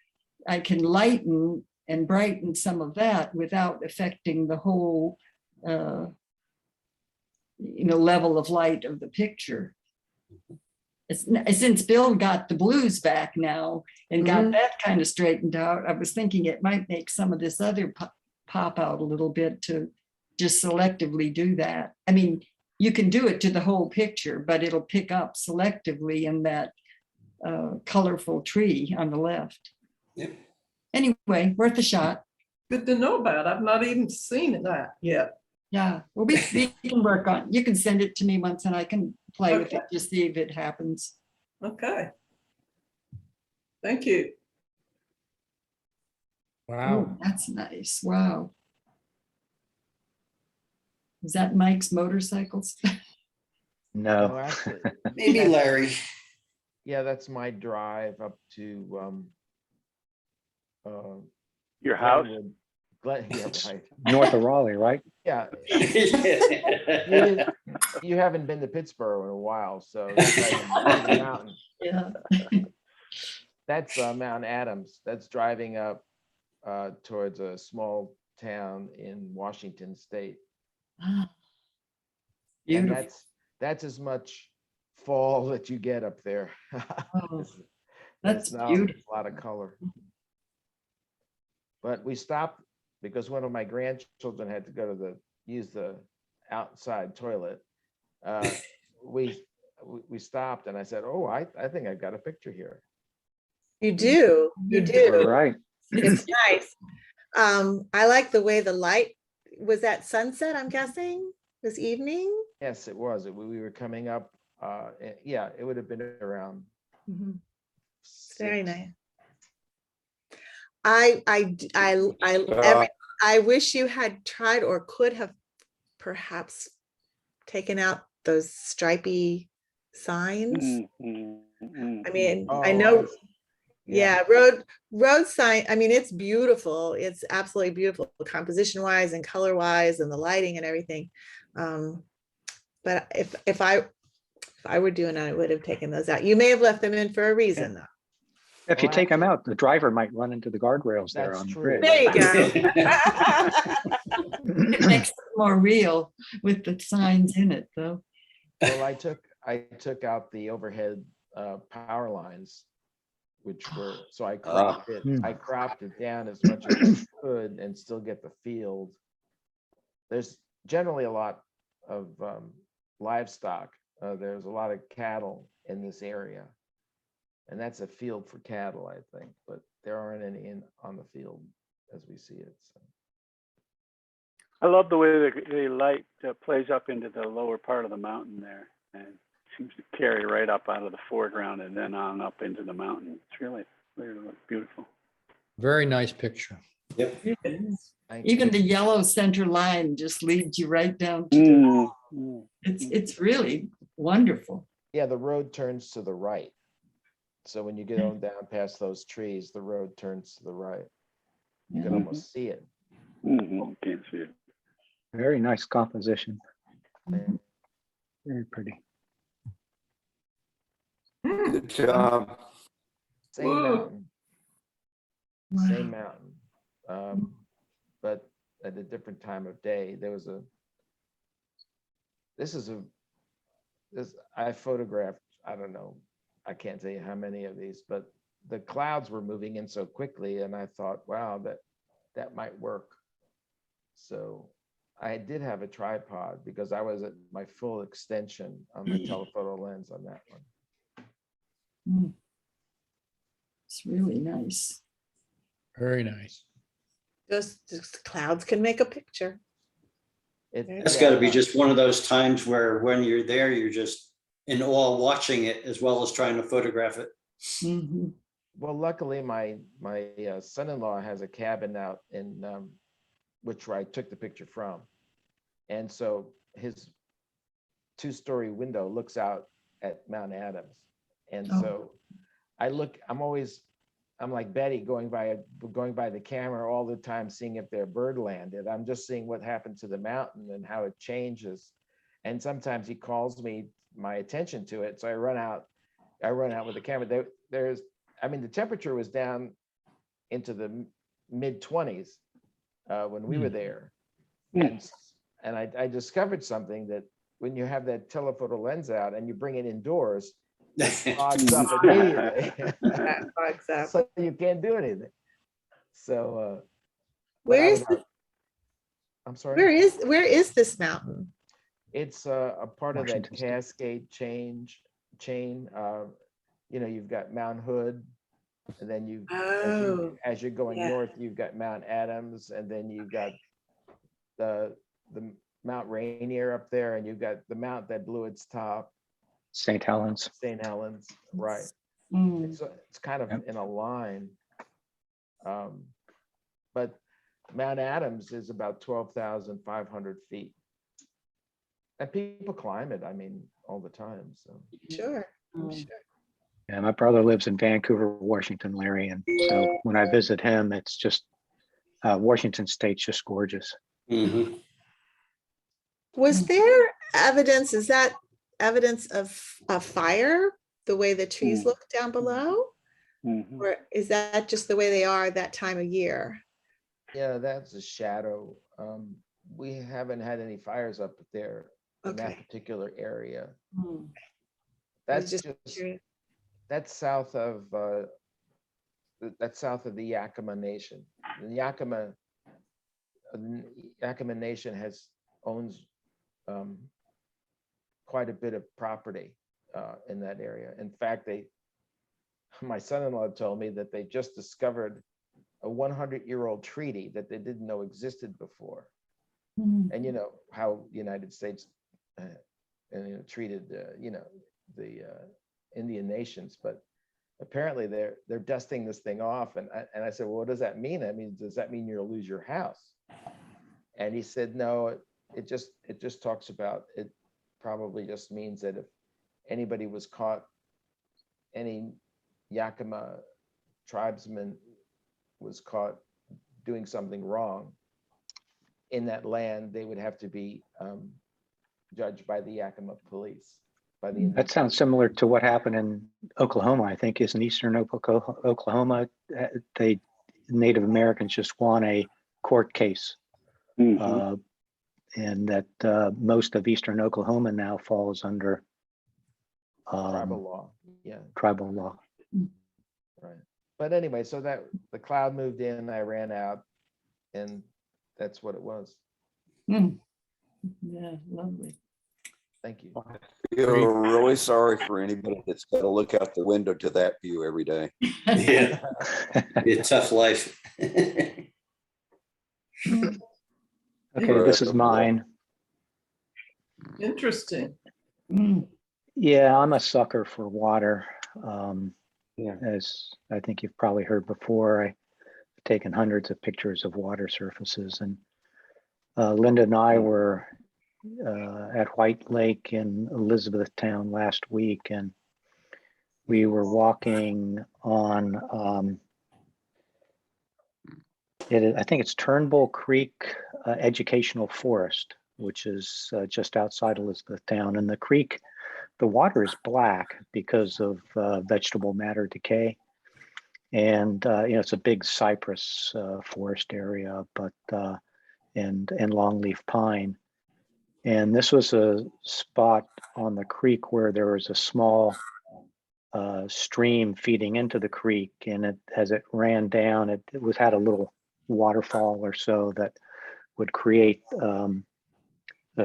I can lighten and brighten some of that without affecting the whole, level of light of the picture. Since Bill got the blues back now and got that kind of straightened out, I was thinking it might make some of this other pop out a little bit to just selectively do that. I mean, you can do it to the whole picture, but it'll pick up selectively in that colorful tree on the left. Yep. Anyway, worth a shot. Good to know about. I've not even seen that yet. Yeah, well, we can work on, you can send it to me once and I can play with it to see if it happens. Okay. Thank you. Wow. Oh, that's nice. Wow. Is that Mike's motorcycles? No. No, actually, Maybe that's- Larry. yeah, that's my drive up to Your house? Yeah, right. North of Raleigh, right? Yeah, you haven't been to Pittsburgh in a while, so that's right on the mountain. Yeah. That's Mount Adams. That's driving up towards a small town in Washington State. And Beautiful. that's as much fall that you get up there. Oh, It's that's not beautiful. a lot of color. But we stopped because one of my grandchildren had to go to use the outside toilet. We stopped and I said, "Oh, I think I got a picture here." You do, you All do. right. It's nice. I like the way the light, was that sunset, I'm guessing, this evening? Yes, it was. We were coming up. Yeah, it would have been around. Mhm. Very 6. nice. I wish you had tried or could have perhaps taken out those stripy signs. I mean, I Oh, know, yeah. yeah, road sign, I mean, it's beautiful. It's absolutely beautiful, composition wise and color wise and the lighting and everything. But if I were doing it, I would have taken those out. You may have left them in for a reason though. If you Well, take them out, the driver might run into the guardrails there That's on the true. bridge. There you go. It makes it more real with the signs in it, though. Well, I took out the overhead power lines, which were, so I cropped it. Hmm. I cropped it down as much as I could and still get the field. There's generally a lot of livestock. There's a lot of cattle in this area. And that's a field for cattle, I think, but there aren't any on the field as we see it. So. I love the way the light plays up into the lower part of the mountain there, and seems to carry right up out of the foreground and then on up into the mountain. It's really, really beautiful. Very nice picture. Yep. Thank Even you. the yellow center line just leads you right down to the, Mm. it's really wonderful. Yeah, the road turns to the right. So when you get on down past those trees, the road turns to the right. You can Yeah. almost see it. Can't see it. Very nice composition. Mhm. Very pretty. Good job. Same Whoa. mountain, same Wow. mountain. But at a different time of day. I photographed, I don't know, I can't tell you how many of these, but the clouds were moving in so quickly and I thought, wow, that might work. So I did have a tripod because I was at my full extension on my telephoto lens on that one. Mm. It's really nice. Very nice. Just clouds can make a picture. That's got to be just one of those times where when you're there, you're just in awe watching it as well as trying to photograph it. Mhm. Well, luckily, my son-in-law has a cabin out in which I took the picture from, and so his 2-story window looks out at Mount Adams, and Oh. so I'm like Betty going by the camera all the time, seeing if their bird landed. I'm just seeing what happened to the mountain and how it changes, and sometimes he calls my attention to it, so I run out with the camera. The temperature was down into the mid-20s when we were there. And I discovered something, that when you have that telephoto lens out and you bring it indoors, it fogs up immediately. That fogs up. So you can't do anything. So I'm sorry. Where is this mountain? It's a part of that Washington State. Cascade chain. You've got Mount Hood, and then as you're going yeah. north, you've got Mount Adams, and then you've got the Mount Rainier up there, and you've got the mount that blew its top, St. Helens. St. Helens, right? Mm. It's kind of Yep. in a line. But Mount Adams is about 12,500 feet. And people climb it, I mean, all the time, so. Sure, I'm Mm. sure. Yeah, my brother lives in Vancouver, Washington, Larry, and so when I visit him, it's just Washington State's just gorgeous. Mhm. Was there evidence, is that evidence of a fire, the way the trees Mm. look down below? Mhm. Or is that just the way they are that time of year? Yeah, that's a shadow. We haven't had any fires up there in that Okay. particular area. Mm. I was That's just just, curious. that's south of the Yakima Nation. The Yakima Nation owns quite a bit of property in that area. In fact, my son-in-law told me that they just discovered a 100-year-old treaty that they didn't know existed before. Mm. And you know how the United States treated the Indian nations, but apparently they're dusting this thing off. And I said, well, what does that mean? I mean, does that mean you're gonna lose your house? And he said, no, it just talks about, it probably just means that if anybody was caught, any Yakima tribesman was caught doing something wrong in that land, they would have to be judged by the Yakima police. By the That sounds similar to what happened in Oklahoma, I think, is in eastern Oklahoma. Native Americans just won a court case, Mhm. and that most of eastern Oklahoma now falls under tribal law. Yeah, tribal law. right. But anyway, so that the cloud moved in, I ran out, and that's what it was. Mm. Yeah, lovely. Thank you. I feel really sorry for anybody that's got to look out the window to that view every day. Yeah, be a tough life. Okay, this is mine. Interesting. Mm. Yeah, I'm a sucker for water. Yeah. As I think you've probably heard before, I've taken hundreds of pictures of water surfaces, and Linda and I were at White Lake in Elizabethtown last week, and we were walking on I think it's Turnbull Creek Educational Forest, which is just outside Elizabethtown. And the creek, the water is black because of vegetable matter decay. And it's a big cypress forest area, but and longleaf pine. And this was a spot on the creek where there was a small stream feeding into the creek, and as it ran down, it had a little waterfall or so that would create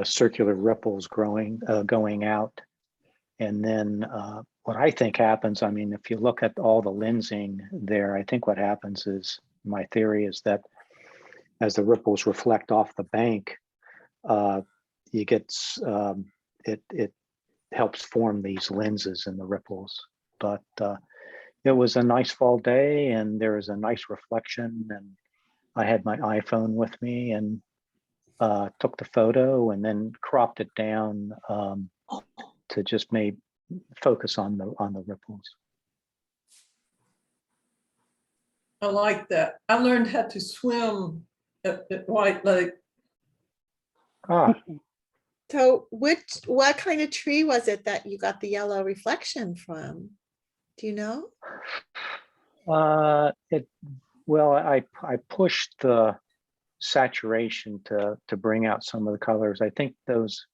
circular ripples going out. And then what I think happens, I mean, if you look at all the lensing there, I think what happens is, my theory is that as the ripples reflect off the bank, you get it helps form these lenses in the ripples. But it was a nice fall day, and there was a nice reflection, and I had my iPhone with me and took the photo and then cropped it down to just focus on the ripples. I like that. I learned how to swim at White Lake. Ah, So what kind of tree was it that you got the yellow reflection from? Do you know? well, I pushed the saturation to bring out some of the colors. I think those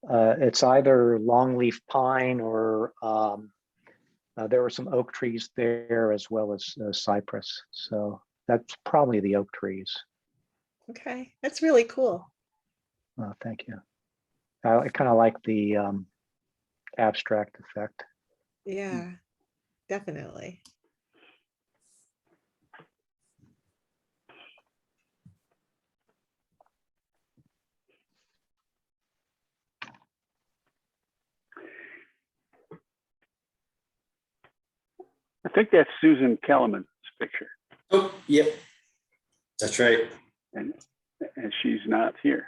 it's either longleaf pine or there were some oak trees there as well as cypress. So that's probably the oak trees. Okay, that's really cool. Thank you. I kind of like the abstract effect. Yeah, definitely. I think that's Susan Kellerman's picture, Oh, yep. That's right. and she's not here.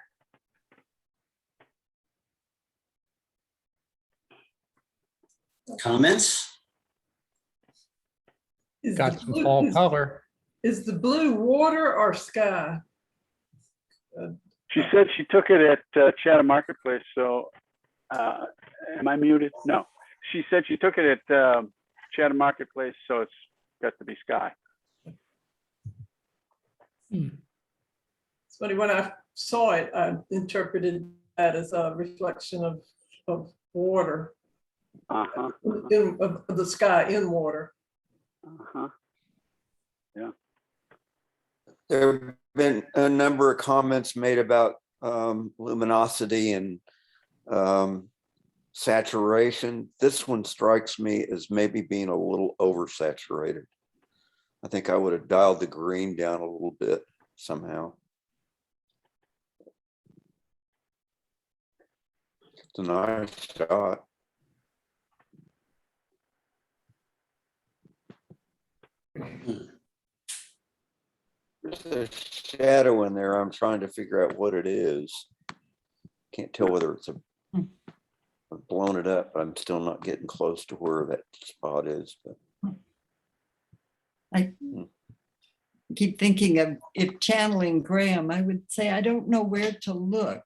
Comments? Is Got the some blue- fall is- color. Is the blue water or sky? She said she took it at Chatham Marketplace. So, am I muted? No. She said she took it at Chatham Marketplace, so it's got to be sky. It's funny, when I saw it, I interpreted that as a reflection of water, Uh-huh. of the sky in water. Uh-huh. There have been a number of comments made about luminosity and saturation. This one strikes me as maybe being a little oversaturated. I think I would have dialed the green down a little bit somehow. It's a nice shot. There's a shadow in there. I'm trying to figure out what it is. Can't tell whether it's I've blown it up, but I'm still not getting close to where that spot is. But I keep thinking of if channeling Graham, I would say, I don't know where to look.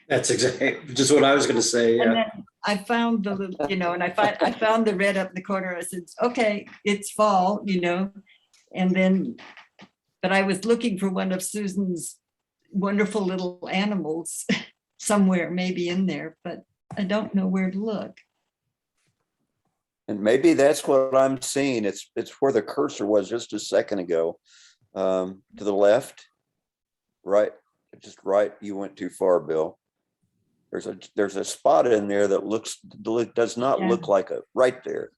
That's exactly just what I was going to say. And Yeah. then I found the little, and I found the red up in the corner. I said, okay, it's fall, and then, but I was looking for one of Susan's wonderful little animals somewhere, maybe in there, but I don't know where to look. and maybe that's what I'm seeing. It's where the cursor was just a second ago. To the left, right, just right. You went too far, Bill. There's a spot in there that does not look like a right there.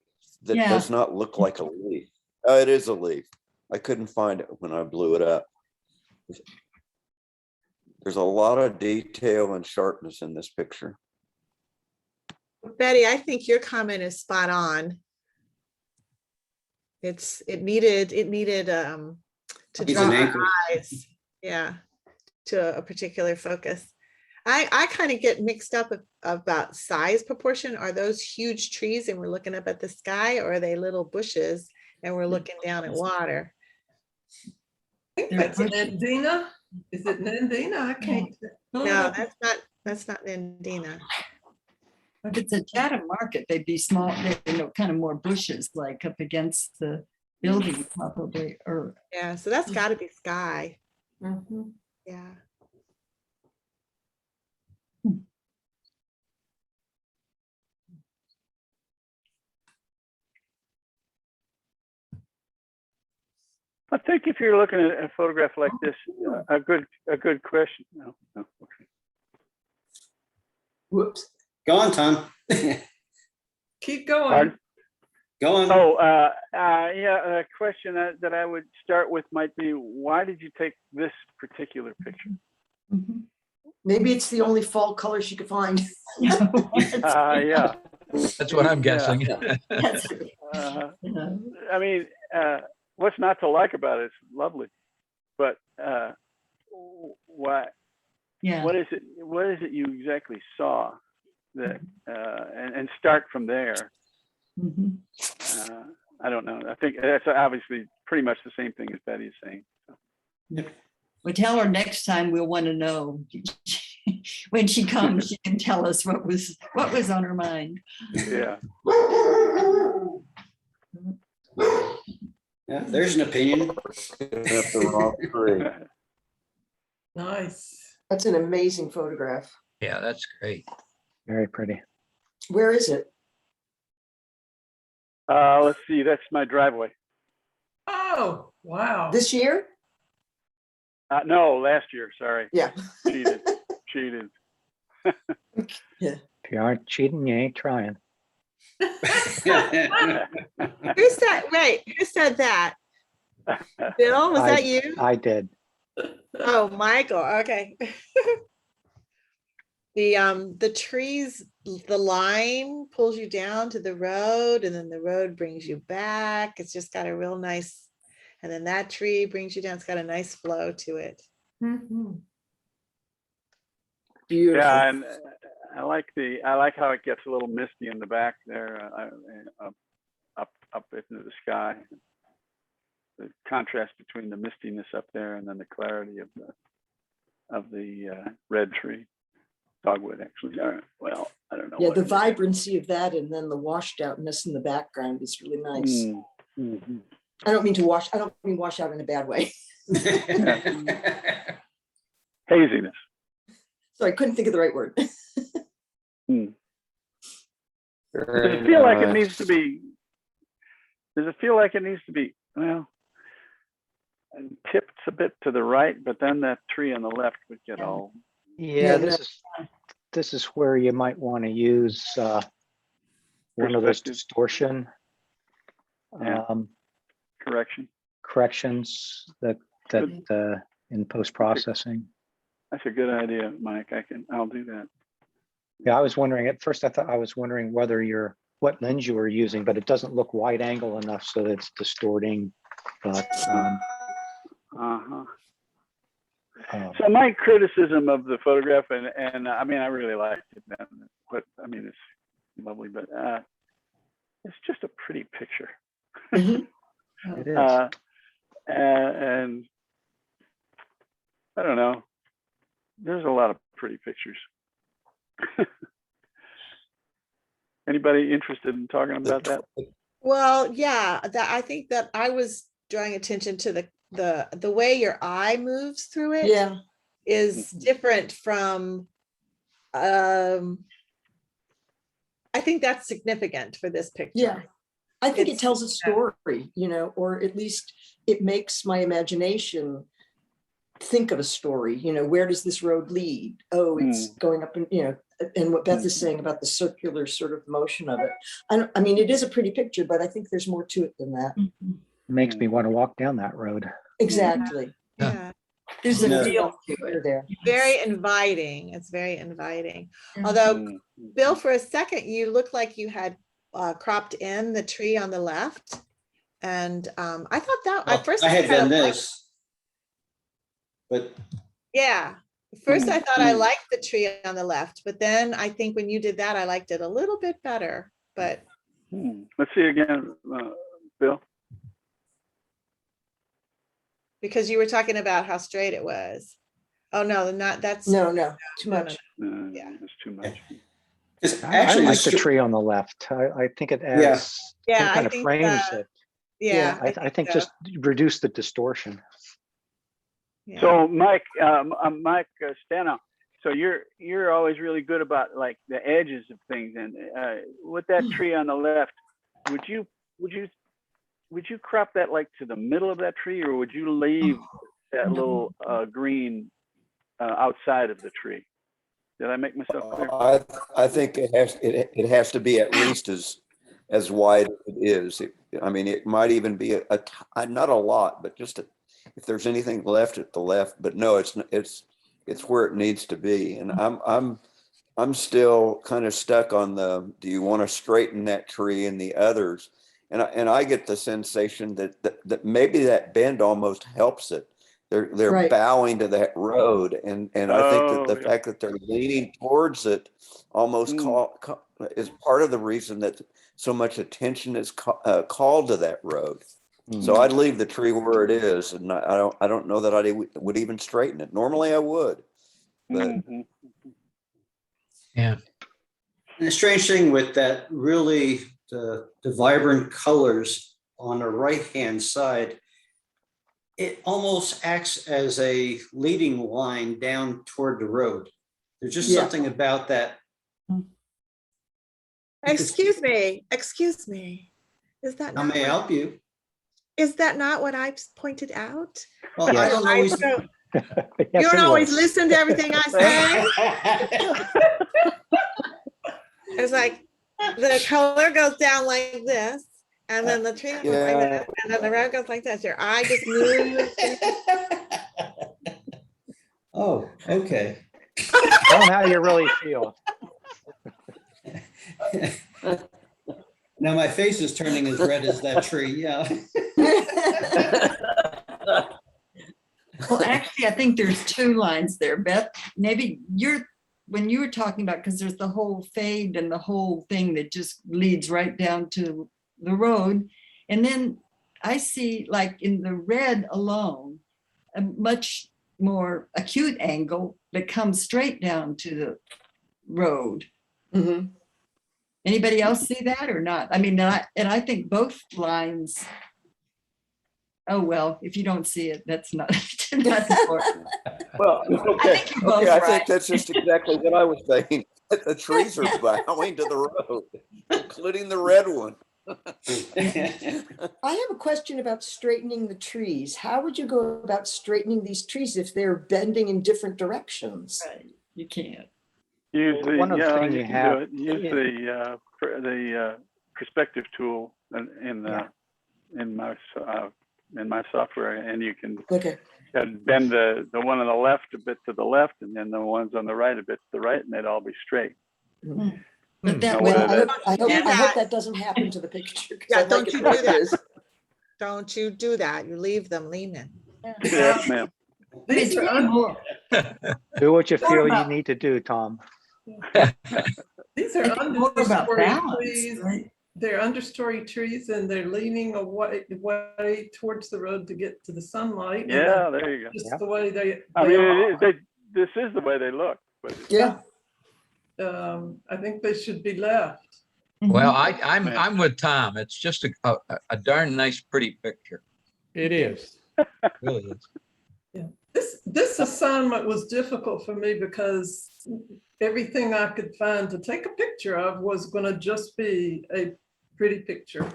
That does not look like a leaf. Oh, it is a leaf. I couldn't find it when I blew it up. There's a lot of detail and sharpness in this picture. Betty, I think your comment is spot on. It needed to Needs draw an our anchor. eyes, to a particular focus. I kind of get mixed up about size proportion. Are those huge trees and we're looking up at the sky, or are they little bushes and we're looking down at water? I think that's Nandina. Is it Nandina? I can't. No, that's not Nandina. If it's a Chatham Market, they'd be small, kind of more bushes, like up against the building probably, or. Yeah, so that's got to be sky. Mhm. Yeah. I think if you're looking at a photograph like this, a good question. No, okay. Whoops. Go on, Tom. Keep going. Pardon? Go on. Oh, yeah. A question that I would start with might be, why did you take this particular picture? Maybe it's the only fall color she could find. Yeah. That's what I'm guessing. I mean, what's not to like about it? It's lovely, but what is it? What is it you exactly saw that, and start from there? I don't know. I think that's obviously pretty much the same thing as Betty's saying. So. Well, tell her next time we'll want to know. When she comes, she can tell us what was on her mind. Yeah. Yeah, there's an opinion. Nice. That's an amazing photograph. Yeah, that's great. Very pretty. Where is it? Let's see. That's my driveway. Oh, wow. This year? No, last year. Sorry. Yeah. Cheated. If you aren't cheating, you ain't trying. Who said, wait, who said that? Bill, was that you? I did. Oh, Michael, okay. The trees, the line pulls you down to the road, and then the road brings you back. It's just got a real nice, and then that tree brings you down. It's got a nice flow to it. Beautiful. Yeah, and I like how it gets a little misty in the back there, up into the sky. The contrast between the mistiness up there and then the clarity of the red tree, dogwood actually. Well, I don't know. Yeah, what the it is. vibrancy of that and then the washed outness in the background is really nice. Mhm. I don't mean wash out in a bad way. Haziness. So I couldn't think of the right word. Does it feel like it needs to be? Does it feel like it needs to be? Well, tipped a bit to the right, but then that tree on the left would get all. Yeah, Yeah, this is where you might want to use one of those Perspective. distortion Yeah. Correction. corrections that in post-processing. That's a good idea, Mike. I'll do that. Yeah, I was wondering at first. I was wondering what lens you were using, but it doesn't look wide angle enough, so that it's distorting. But So my criticism of the photograph, and I mean, I really liked it. It's lovely, but it's just a pretty picture. it is. And I don't know. There's a lot of pretty pictures. Anybody interested in talking about that? Well, yeah, I think that I was drawing attention to the way your eye moves through it. Yeah. Is different from I think that's significant for this picture. Yeah. I think it It's- tells a story, or at least it makes my imagination think of a story. Where does this road lead? Oh, it's going up and, and what Beth is saying about the circular sort of motion of it. I mean, it is a pretty picture, but I think there's more to it than that. Makes me want to walk down that road. Exactly. Yeah. There's a No. feel to You're it. there. Very inviting. It's very inviting. Although, Bill, for a second, you looked like you had cropped in the tree on the left. And I thought that at first I had kinda done liked- this, but Yeah. At first I thought I liked the tree on the left, but then I think when you did that, I liked it a little bit better. But Let's see again, Bill. because you were talking about how straight it was. Oh, no, that's No, too no, much. Yeah. It's too much. it's I actually like the tree on the left. I think it adds Yeah, some I kind of think, frames it. Yeah. I think so. just reduce the distortion. Yeah. So Mike Stano, so you're always really good about like the edges of things, and with that tree on the left, would you crop that like to the middle of that tree, or would you leave that little green outside of the tree? Did I make myself clear? I think it has to be at least as wide as it is. I mean, it might even be not a lot, but just if there's anything left at the left. But no, it's where it needs to be. And I'm still kind of stuck on do you want to straighten that tree and the others? And I get the sensation that maybe that bend almost helps it. They're Right. bowing to that road, and I think that the yeah. fact that they're leaning towards it almost is part of the reason that so much attention is called to that road. So I'd leave the tree where it is, and I don't know that I would even straighten it. Normally I would, but Yeah. And the strange thing with that, really, the vibrant colors on the right-hand side, it almost acts as a leading line down toward the road. There's just Yeah. something about that. Excuse me. Is that How not may I help you? is that not what I pointed out? Well, I don't always. You don't always listen to everything I say. It's like the color goes down like this, and then the tree goes like this, and then the road goes like this. Your eye just moves. Oh, okay. Tell them how you really feel. Now my face is turning as red as that tree. Yeah. Well, actually, I think there's two lines there, Beth. Maybe you're when you were talking about, because there's the whole fade and the whole thing that just leads right down to the road. And then I see, like in the red alone, a much more acute angle that comes straight down to the road. Mhm. Anybody else see that or not? I mean, and I think both lines. Oh, well, if you don't see it, that's not, not important. Well, I okay, think you're both okay, I right. think that's just exactly what I was saying. The trees are bowing to the road, including the red one. I have a question about straightening the trees. How would you go about straightening these trees if they're bending in different directions? Right, you can't. Use the, One of the yeah, things you you can have- do it. Use the perspective tool in my software, and you can Okay. bend the one on the left a bit to the left, and then the ones on the right a bit to the right, and they'd all be straight. But that Now, way, whether I hope that doesn't happen to the picture. 'cause Yeah, I like don't it you the way do it that. is. Don't you do that. You leave them leaning. Yes, ma'am. These it's are really un- more, Do what you More feel you about- need to do, Tom. these are I think more about understory balance, trees. right? They're understory trees and they're leaning away towards the road to get to the sunlight. and Yeah, that's there you go. Just Yeah. the way they I mean, are. this is the way they look, but Yeah. I think they should be left. Well, Mhm. I'm with Tom. It's just a darn nice, pretty picture. It is. It really is. This assignment was difficult for me because everything I could find to take a picture of was going to just be a pretty picture.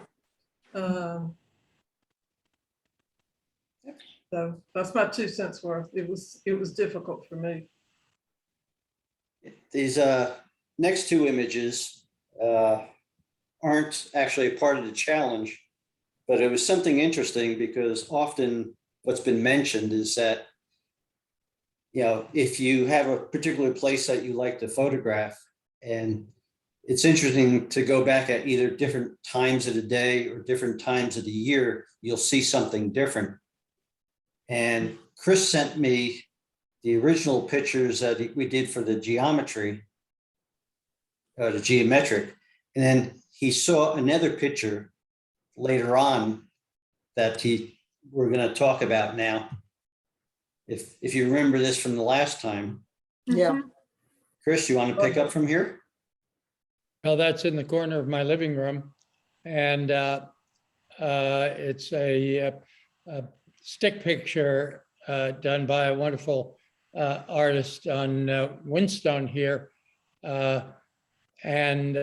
So that's my 2 cents worth. It was difficult for me. These next two images aren't actually a part of the challenge, but it was something interesting because often what's been mentioned is that, you know, if you have a particular place that you like to photograph, and it's interesting to go back at either different times of the day or different times of the year, you'll see something different. And Chris sent me the original pictures that we did for the geometry, the geometric, and then he saw another picture later on that we're going to talk about now. If you remember this from the last time, Yeah. Chris, you want to pick up from here? Well, that's in the corner of my living room. And it's a stick picture done by a wonderful artist on Whinstone here. And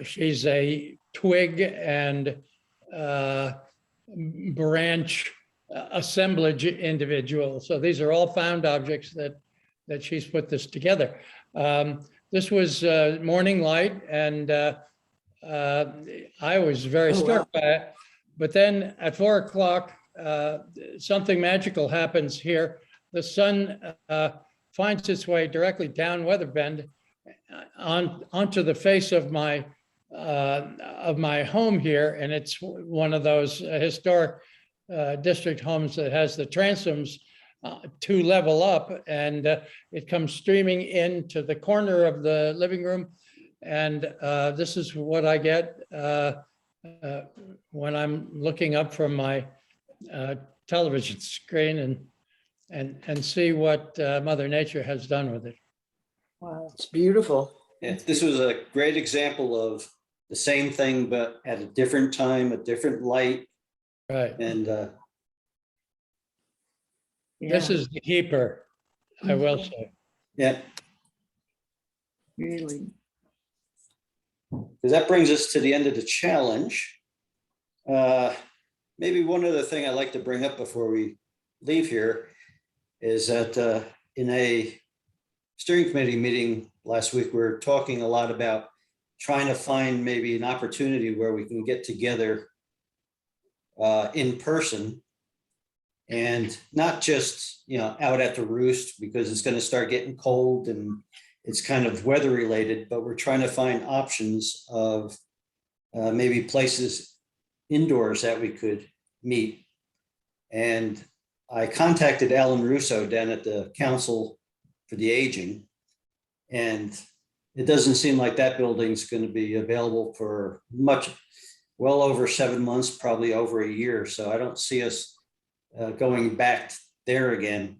she's a twig and branch assemblage individual. So these are all found objects that she's put this together. This was morning light, and I was very struck by it. But then at 4 o'clock, something magical happens here. The sun finds its way directly down Weather Bend onto the face of my home here, and it's one of those historic district homes that has the transoms to level up, and it comes streaming into the corner of the living room, and this is what I get when I'm looking up from my television screen and see what Mother Nature has done with it. Wow, it's beautiful. Yeah, this was a great example of the same thing, but at a different time, a different light. Right. And This is the keeper, I will say. yeah, Really. because that brings us to the end of the challenge. Maybe one other thing I'd like to bring up before we leave here is that in a steering committee meeting last week, we were talking a lot about trying to find maybe an opportunity where we can get together in person and not just, you know, out at the roost because it's going to start getting cold and it's kind of weather related, but we're trying to find options of maybe places indoors that we could meet. And I contacted Alan Russo down at the Council for the Aging. And it doesn't seem like that building's going to be available for much, well over 7 months, probably over a year. So I don't see us going back there again.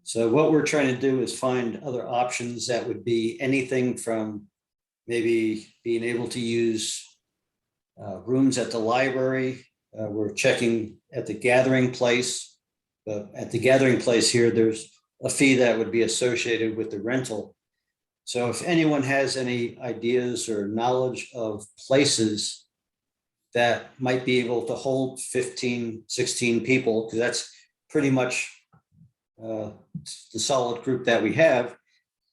So what we're trying to do is find other options that would be anything from maybe being able to use rooms at the library. We're checking at the gathering place. But at the gathering place here, there's a fee that would be associated with the rental. So if anyone has any ideas or knowledge of places that might be able to hold 15, 16 people, because that's pretty much the solid group that we have,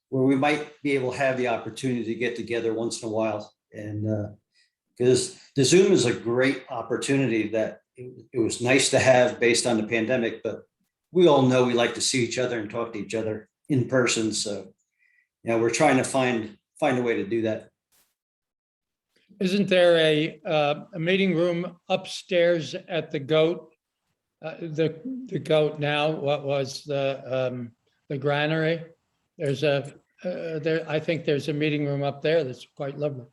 where we might be able to have the opportunity to get together once in a while. And because the Zoom is a great opportunity that it was nice to have based on the pandemic, but we all know we like to see each other and talk to each other in person. So, we're trying to find a way to do that. Isn't there a meeting room upstairs at the Goat? The Goat now, what was the granary? There's I think there's a meeting room up there that's quite lovely.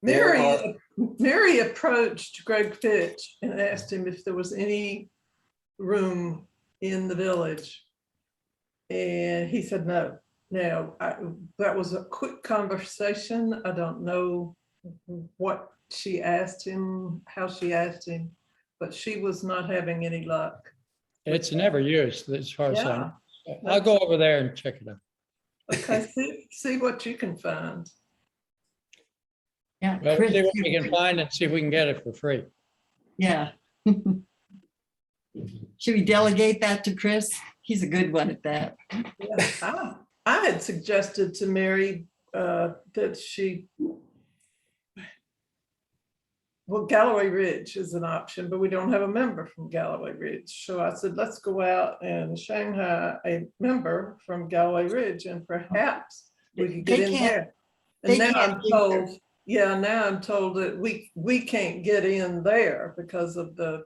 Mary approached Greg Fitch and asked him if there was any room in the village. And he said no. Now, that was a quick conversation. I don't know what she asked him, how she asked him, but she was not having any luck. It's never used as far as I Yeah. know. I'll go over there and check it out. Okay, see what you can find. Yeah, Well, Chris, see what we can find and see if we can get it for free. yeah. Should we delegate that to Chris? He's a good one at that. Yeah, I had suggested to Mary that she, well, Galloway Ridge is an option, but we don't have a member from Galloway Ridge. So I said, let's go out and Shanghai a member from Galloway Ridge and perhaps we could get They in can't- there. they And now can't I'm either. told, now I'm told that we can't get in there because of the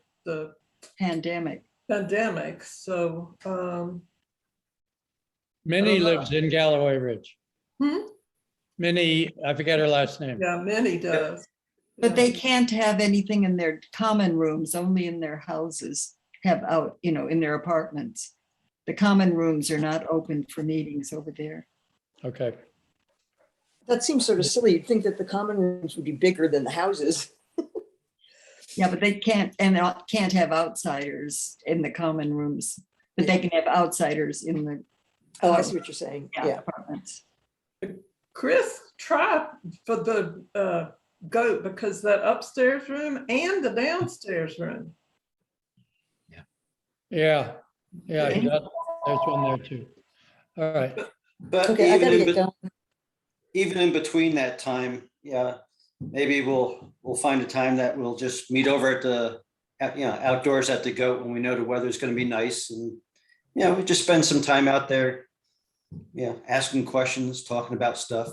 Pandemic. pandemic. So, Minnie don't know. lives in Galloway Ridge. Minnie, I forget her last name. yeah, Minnie does. But they can't have anything in their common rooms, only in their houses, have out, in their apartments. The common rooms are not open for meetings over there. Okay. That seems sort of silly. You'd think that the common rooms would be bigger than the houses. Yeah, but they can't have outsiders in the common rooms, but they can have outsiders in the Oh, I see what you're saying. Yeah. apartments. Chris, try for the Goat because that upstairs room and the downstairs room. Yeah. There's one there too. All right. But Okay, I gotta even get going. even in between that time, maybe we'll find a time that we'll just meet over outdoors at the Goat when we know the weather's going to be nice, and we just spend some time out there, asking questions, talking about stuff.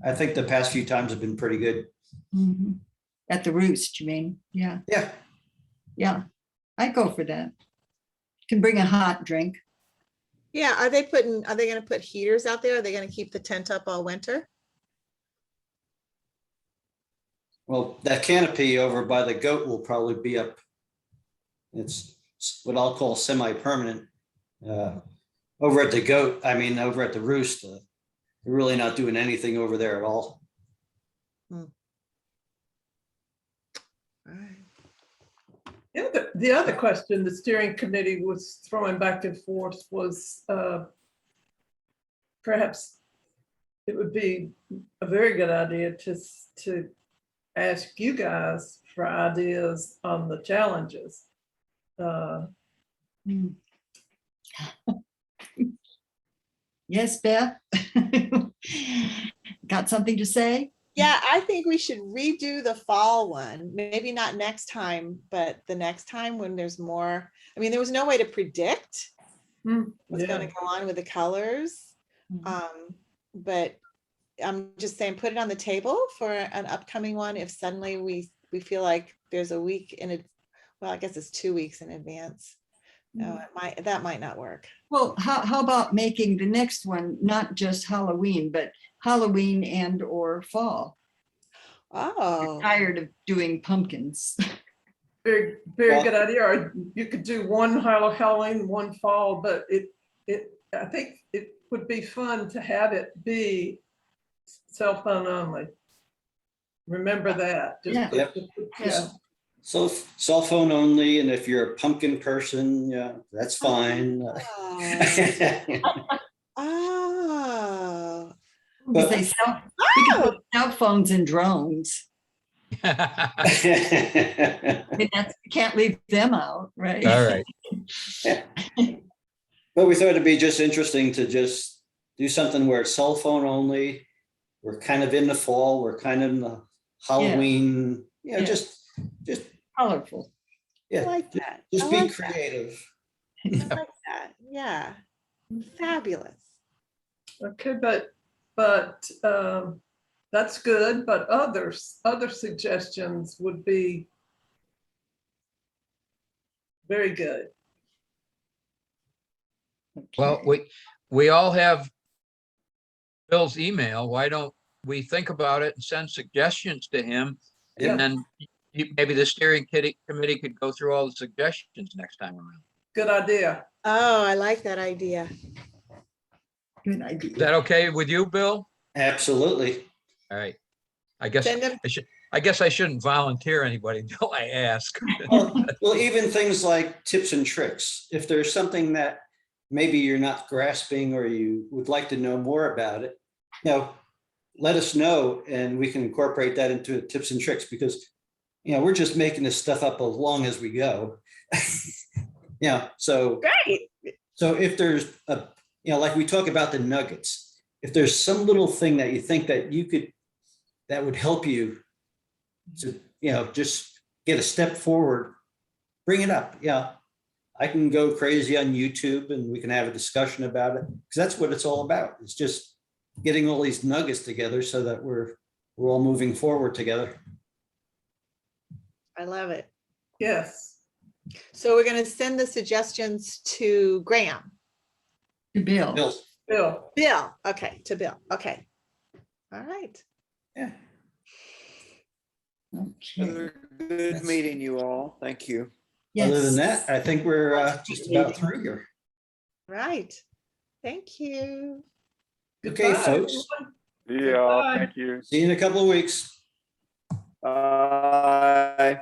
I think the past few times have been pretty good. Mhm. At the Roost, you mean? Yeah. Yeah. I'd go for that. Can bring a hot drink. Yeah, are they going to put heaters out there? Are they going to keep the tent up all winter? Well, that canopy over by the Goat will probably be up. It's what I'll call semi-permanent. Over at the Goat, over at the Roost, they're really not doing anything over there at all. All right. The other question the steering committee was throwing back and forth was perhaps it would be a very good idea to ask you guys for ideas on the challenges. Yes, Beth? Got something to say? Yeah, I think we should redo the fall one. Maybe not next time, but the next time when there's more. There was no way to predict what's going to go on with the colors. But I'm just saying, put it on the table for an upcoming one. If suddenly we feel like there's a week in it, well, I guess it's 2 weeks in advance. No, that might not work. Well, how about making the next one not just Halloween, but Halloween and or fall? Oh, Tired of doing pumpkins. Very, very good idea. Or you could do one Halloween, one fall, but I think it would be fun to have it be cell phone only. Remember that. Yeah. Yep. Yeah. So cell phone only, and if you're a pumpkin person, yeah, that's fine. oh, Because they sell, we could put cell phones and drones. I mean, you can't leave them out, right? All right. But we thought it'd be just interesting to just do something where it's cell phone only. We're kind of in the fall, we're kind of in the Halloween, Yeah. just Colorful. I yeah, like that. just I be like that. creative. I like that. Yeah, fabulous. Okay, but that's good. But other suggestions would be very good. Well, we all have Bill's email. Why don't we think about it and send suggestions to him? Yeah. And then maybe the steering committee could go through all the suggestions next time around. Good idea. Oh, I like that idea. Good idea. Is that okay with you, Bill? Absolutely. All right. I guess Send them. I guess I shouldn't volunteer anybody until I ask. Well, even things like tips and tricks. If there's something that maybe you're not grasping or you would like to know more about it, let us know and we can incorporate that into tips and tricks, because we're just making this stuff up along as we go. So Great. so if there's like we talk about the nuggets, if there's some little thing that you think that would help you to just get a step forward, bring it up. I can go crazy on YouTube and we can have a discussion about it, because that's what it's all about. It's just getting all these nuggets together so that we're all moving forward together. I love it. Yes. So we're going to send the suggestions to Graham. To Bill. Bill. Bill. Okay. To Bill. Okay. All right. Yeah. Okay. Good meeting you all. Thank you. Other than Yes. that, I think we're just about through here. Right. Thank you. Okay, Goodbye, folks. everyone. Yeah, Goodbye. thank you. See you in a couple of weeks. Bye.